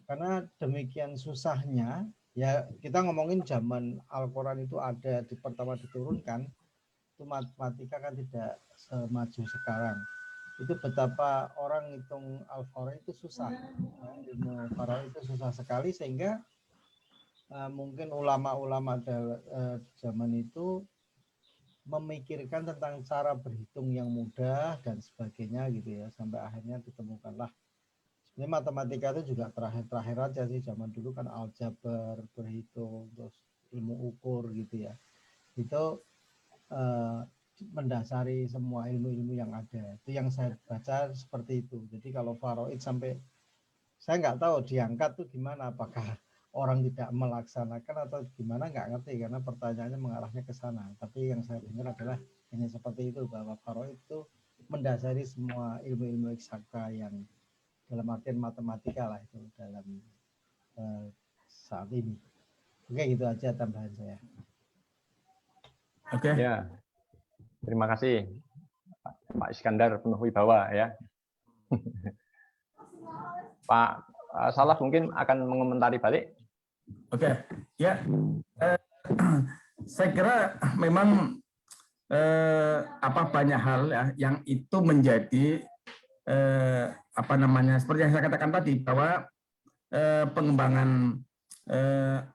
Karena demikian susahnya, ya kita ngomongin zaman Al-Quran itu ada di pertama diturunkan, itu matematika kan tidak semaju sekarang. Itu betapa orang hitung Al-Faraid itu susah. Ilmu Faraid itu susah sekali sehingga mungkin ulama-ulama zaman itu memikirkan tentang cara berhitung yang mudah dan sebagainya gitu ya, sampai akhirnya ditemukanlah. Sebenarnya matematika itu juga terakhir aja sih, zaman dulu kan aljabar, berhitung, terus ilmu ukur gitu ya. Itu mendasari semua ilmu-ilmu yang ada. Itu yang saya baca seperti itu. Jadi kalau faraid sampai saya nggak tahu diangkat tuh gimana, apakah orang tidak melaksanakan atau gimana, nggak ngerti karena pertanyaannya mengarahnya ke sana. Tapi yang saya dengar adalah hanya seperti itu, bahwa faraid itu mendasari semua ilmu-ilmu eksakta yang dalam artian matematika lah itu dalam saat ini. Oke, gitu aja tambahan saya. Oke. Ya. Terima kasih Pak Iskandar penuh wibawa ya. Pak Salaf mungkin akan mengomentari balik. Oke, ya. Saya kira memang banyak hal ya yang itu menjadi seperti yang saya katakan tadi bahwa pengembangan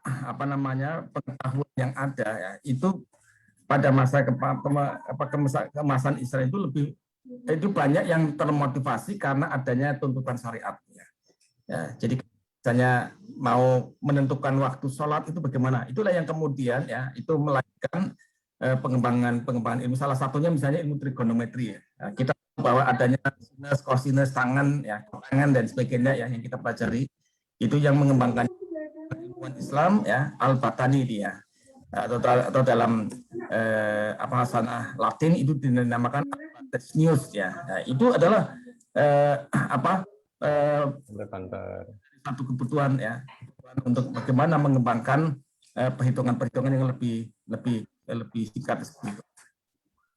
apa namanya pengetahuan yang ada ya itu pada masa kemasan Israel itu banyak yang termotivasi karena adanya tuntutan syariat ya. Jadi misalnya mau menentukan waktu sholat itu bagaimana, itulah yang kemudian ya itu melahirkan pengembangan ilmu, salah satunya misalnya ilmu trigonometri ya. Nah, kita tahu bahwa adanya sinus, kosinus, tangan ya, tangan dan sebagainya ya yang kita pelajari itu yang mengembangkan ilmuwan Islam ya, al-Batani dia atau dalam sanah Latin itu dinamakan Batanius ya. Nah, itu adalah satu kebutuhan ya untuk bagaimana mengembangkan perhitungan-perhitungan yang lebih singkat seperti itu.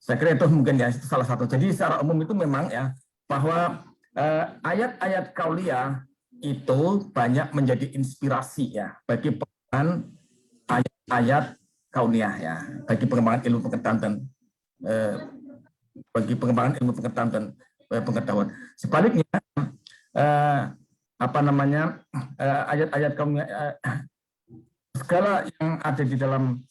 Saya kira itu mungkin ya itu salah satu. Jadi secara umum itu memang ya bahwa ayat-ayat kauliyah itu banyak menjadi inspirasi ya bagi pengembangan ayat-ayat kauniyah ya, bagi pengembangan ilmu pengetahuan dan pengetahuan. Sebaliknya ayat-ayat kauniyah segala yang ada di dalam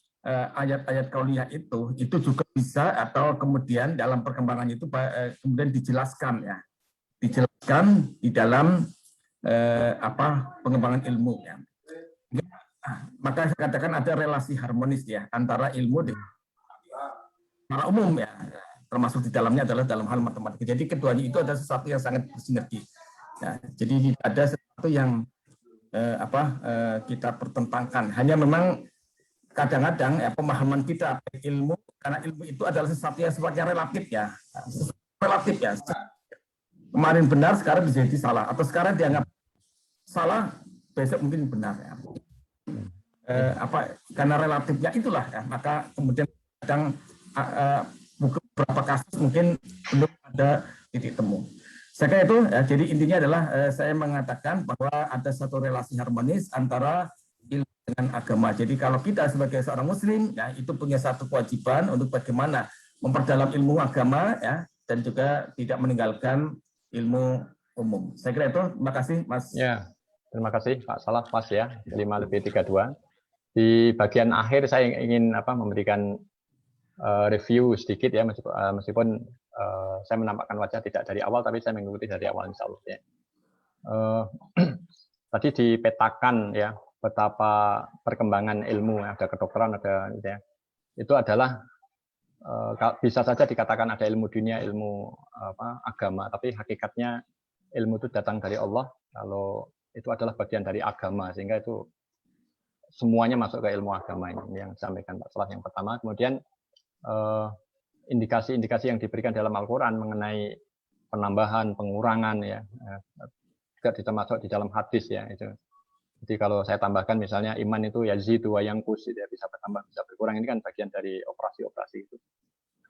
ayat-ayat kauniyah itu juga bisa atau kemudian dalam perkembangan itu kemudian dijelaskan di dalam pengembangan ilmu ya. Maka saya katakan ada relasi harmonis ya antara ilmu dengan secara umum ya, termasuk di dalamnya adalah dalam hal matematika. Jadi keduanya itu ada sesuatu yang sangat bersinergi. Ya, jadi tidak ada sesuatu yang kita pertentangkan. Hanya memang kadang-kadang ya pemahaman kita ilmu, karena ilmu itu adalah sesuatu yang sifatnya relatif ya, Kemarin benar, sekarang bisa jadi salah, atau sekarang dianggap salah, besok mungkin benar ya. Karena relatifnya itulah ya, maka kemudian kadang beberapa kasus mungkin belum ada titik temu. Saya kira itu ya, jadi intinya adalah saya mengatakan bahwa ada satu relasi harmonis antara ilmu dengan agama. Jadi kalau kita sebagai seorang muslim ya itu punya satu kewajiban untuk bagaimana memperdalam ilmu agama ya dan juga tidak meninggalkan ilmu umum. Saya kira itu. Terima kasih Mas. Ya, terima kasih Pak Salah, pas ya 5+32. Di bagian akhir saya ingin memberikan review sedikit ya, meskipun saya menampakkan wajah tidak dari awal, tapi saya mengikuti dari awal insya Allah ya. Tadi dipetakan ya betapa perkembangan ilmu, ada kedokteran, ada ya, itu adalah bisa saja dikatakan ada ilmu dunia, ilmu agama, tapi hakikatnya ilmu itu datang dari Allah. Kalau itu adalah bagian dari agama, sehingga itu semuanya masuk ke ilmu agama ini yang disampaikan Pak Salah yang pertama. Kemudian indikasi-indikasi yang diberikan dalam Al-Quran mengenai penambahan, pengurangan ya, juga termasuk di dalam hadis ya itu. Jadi kalau saya tambahkan misalnya iman itu yazidu wa yanqus, ya, bisa bertambah bisa berkurang, ini kan bagian dari operasi-operasi itu.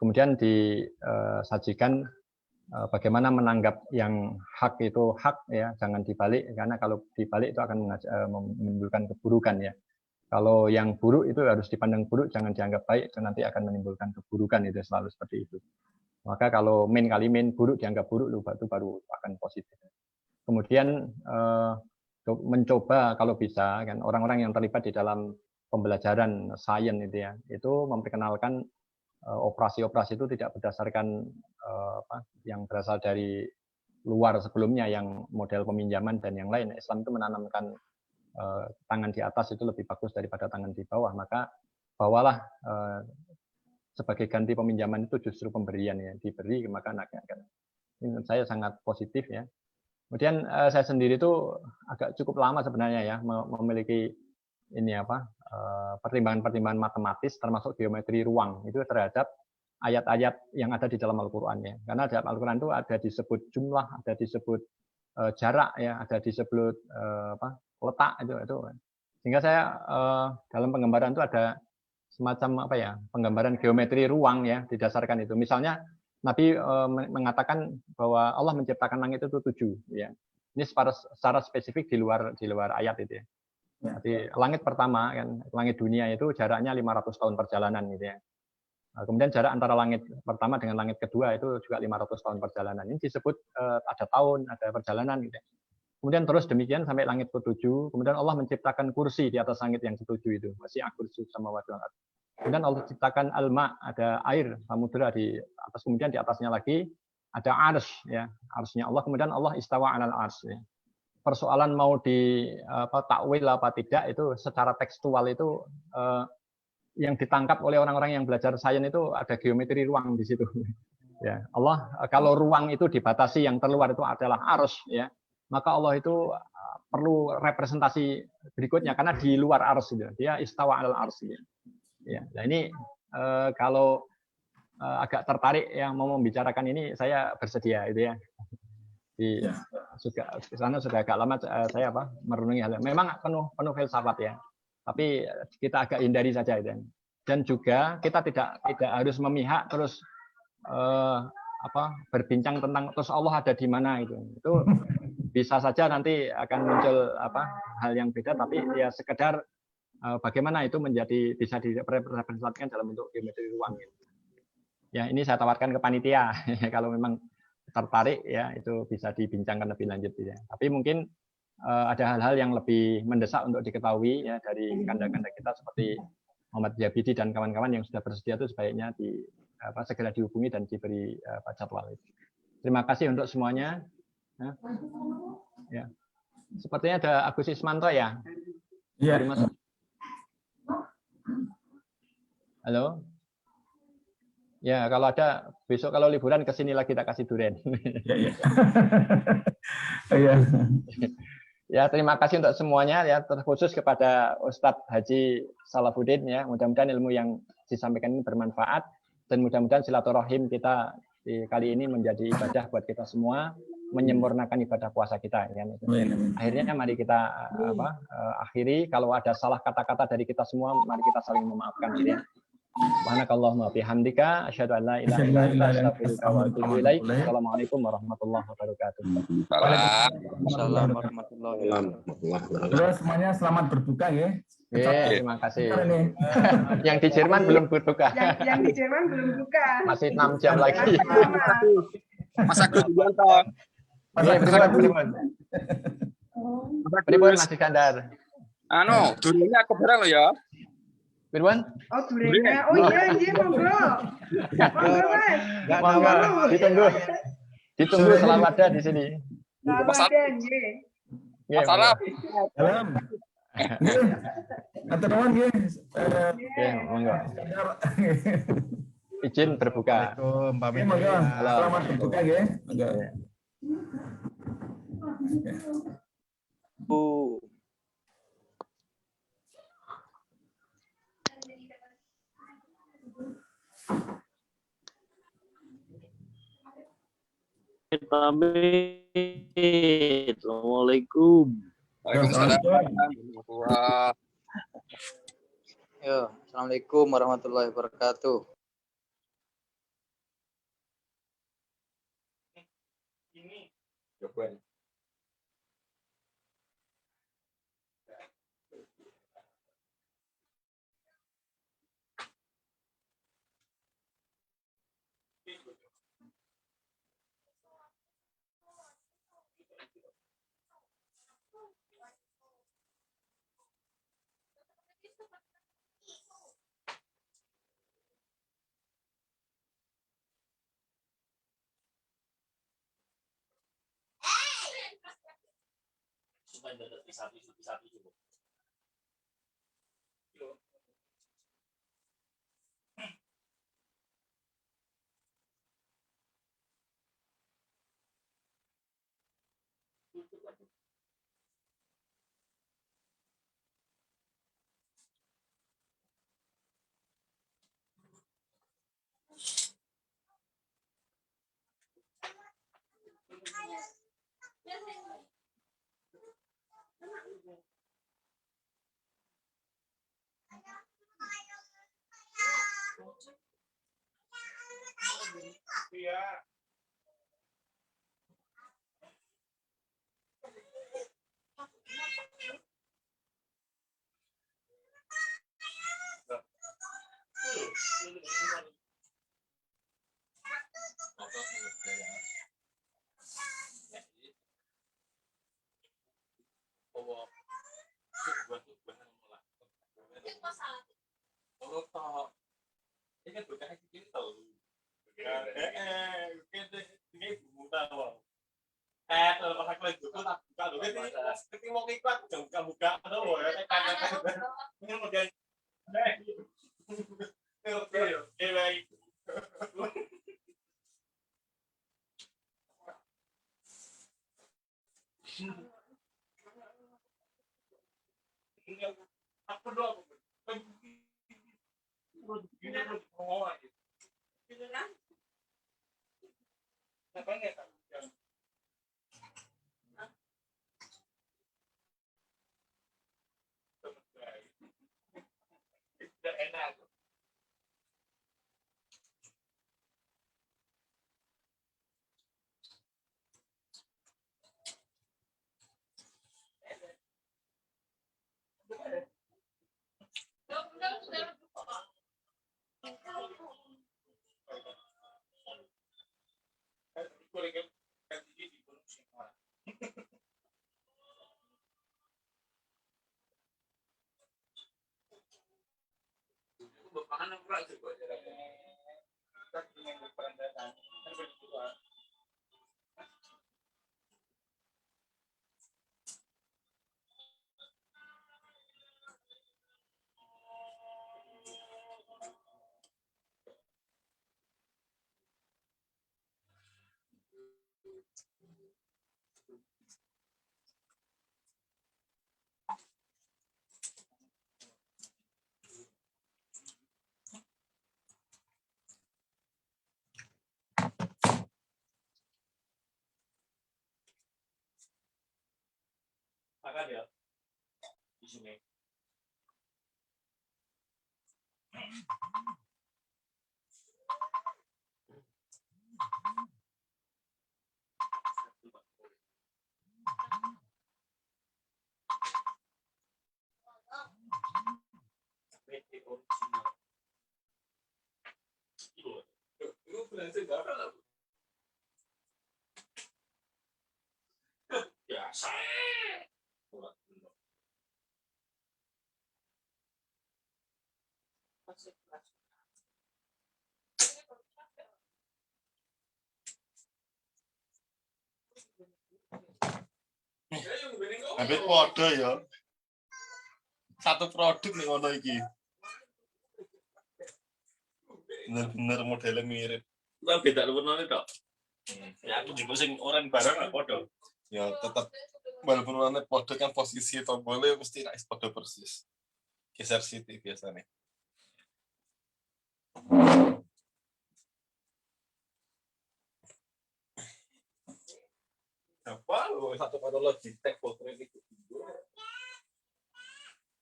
Kemudian disajikan bagaimana menanggap yang hak itu hak ya, jangan dibalik, karena kalau dibalik itu akan menimbulkan keburukan ya. Kalau yang buruk itu harus dipandang buruk, jangan dianggap baik, itu nanti akan menimbulkan keburukan, itu selalu seperti itu. Maka kalau min kali min, buruk dianggap buruk, itu baru akan positif. Kemudian mencoba kalau bisa kan orang-orang yang terlibat di dalam pembelajaran sains itu ya, itu memperkenalkan operasi-operasi itu tidak berdasarkan yang berasal dari luar sebelumnya, yang model peminjaman dan yang lain. Islam itu menanamkan tangan di atas itu lebih bagus daripada tangan di bawah, maka bawalah sebagai ganti peminjaman itu justru pemberian ya, diberi maka anaknya kan. Ini saya sangat positif ya. Kemudian saya sendiri itu agak cukup lama sebenarnya ya memiliki ini pertimbangan-pertimbangan matematis termasuk geometri ruang itu terhadap ayat-ayat yang ada di dalam Al-Qur'an ya. Karena dalam Al-Qur'an itu ada disebut jumlah, ada disebut jarak ya, ada disebut letak itu. Sehingga saya dalam penggambaran itu ada semacam penggambaran geometri ruang ya, didasarkan itu. Misalnya Nabi mengatakan bahwa Allah menciptakan langit itu 7 ya. Ini secara spesifik di luar ayat itu ya. Jadi langit pertama kan, langit dunia itu jaraknya 500 tahun perjalanan gitu ya. Kemudian jarak antara langit pertama dengan langit kedua itu juga 500 tahun perjalanan. Ini disebut ada tahun, ada perjalanan gitu ya. Kemudian terus demikian sampai langit ketujuh. Kemudian Allah menciptakan kursi di atas langit yang ketujuh itu. Masih kursi sama wajah. Kemudian Allah ciptakan al-ma, ada air, samudera di atas. Kemudian di atasnya lagi ada arsy, ya, arsy-nya Allah. Kemudian Allah istawa 'alal arsy. Ya. Persoalan mau di takwil apa tidak itu secara tekstual itu yang ditangkap oleh orang-orang yang belajar sains itu ada geometri ruang di situ. Ya, Allah kalau ruang itu dibatasi, yang terluar itu adalah arsy, ya. Maka Allah itu perlu representasi berikutnya karena di luar arsy, dia istawa 'alal arsy. Ya, nah ini kalau agak tertarik yang mau membicarakan ini, saya bersedia itu ya. Di sana sudah agak lama saya merenungi hal. Memang penuh filsafat ya. Tapi kita agak hindari saja itu. Dan juga kita tidak harus memihak terus berbincang tentang terus Allah ada di mana itu. Itu bisa saja nanti akan muncul hal yang beda, tapi ya sekedar bagaimana itu bisa direpresentasikan dalam bentuk geometri ruang. Ya, ini saya tawarkan ke panitia kalau memang tertarik ya itu bisa dibincangkan lebih lanjut ya. Tapi mungkin ada hal-hal yang lebih mendesak untuk diketahui ya dari kanda-kanda kita seperti Muhammad Jabidi dan kawan-kawan yang sudah bersedia itu sebaiknya segera dihubungi dan diberi jadwal. Terima kasih untuk semuanya. Ya. Sepertinya ada Agus Ismanto ya. Iya. Halo. Ya, kalau ada besok kalau liburan ke sini lagi kita kasih durian. Iya. Ya, terima kasih untuk semuanya ya, terkhusus kepada Ustadz Haji Salafuddin ya. Mudah-mudahan ilmu yang disampaikan ini bermanfaat dan mudah-mudahan silaturahim kita kali ini menjadi ibadah buat kita semua, menyempurnakan ibadah puasa kita ya. Akhirnya mari kita akhiri, kalau ada salah kata-kata dari kita semua mari kita saling memaafkan gitu ya. Subhanakallahumma bihamdika asyhadu an la ilaha illa anta astaghfiruka wa atubu ilaik. Assalamualaikum warahmatullahi wabarakatuh. Waalaikumsalam warahmatullahi wabarakatuh. Terus semuanya selamat berbuka ya. Terima kasih. Yang di Jerman belum berbuka. Yang di Jerman belum buka. Masih 6 jam lagi. Mas Agus Yulianto. Pripun Mas Iskandar? Duriannya aku barang lo ya. Firwan? Oh, duriannya. Oh iya, monggo. Monggo, Mas. Monggo, ditunggu selalu ada di sini. Selalu ada, nggih. Masalah. Salam. Atau kawan nggih. Monggo. Izin berbuka. Monggo. Selamat berbuka nggih. Monggo. Assalamualaikum. Waalaikumsalam. Yo, assalamualaikum warahmatullahi wabarakatuh. Hampir podo ya. Satu produk nih ngono iki. Bener-bener modelnya mirip. Lah beda warnane tok. Ya aku juga sing orang barang gak podo. Ya tetap walaupun warnanya podo kan posisi tombolnya mesti rais podo persis. Geser siti biasanya. Apa? Satu kata Logitech Voltron itu.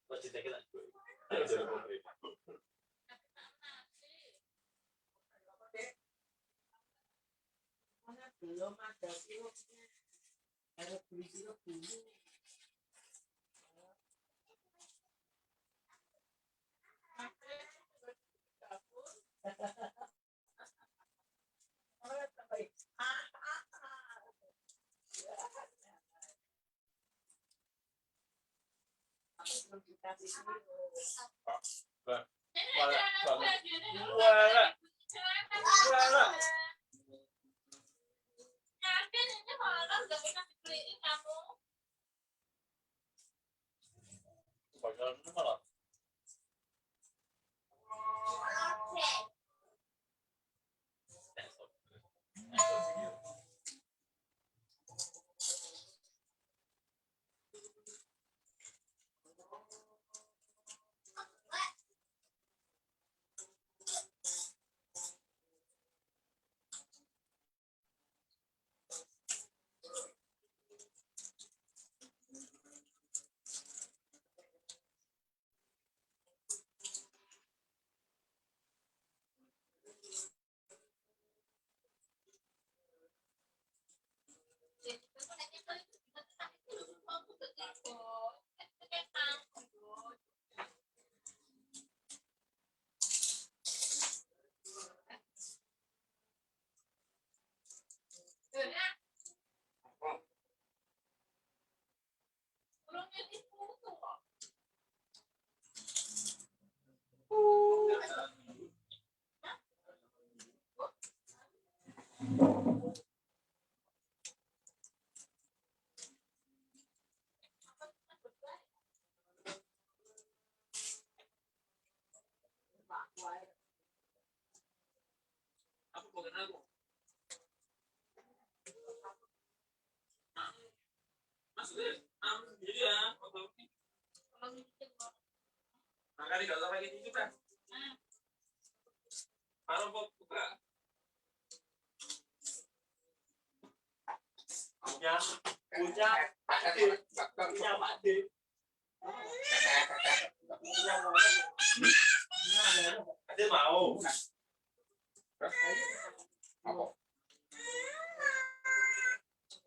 Logitech kita. Belum ada pilotnya. Harus beli pilot dulu.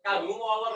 Kamu mau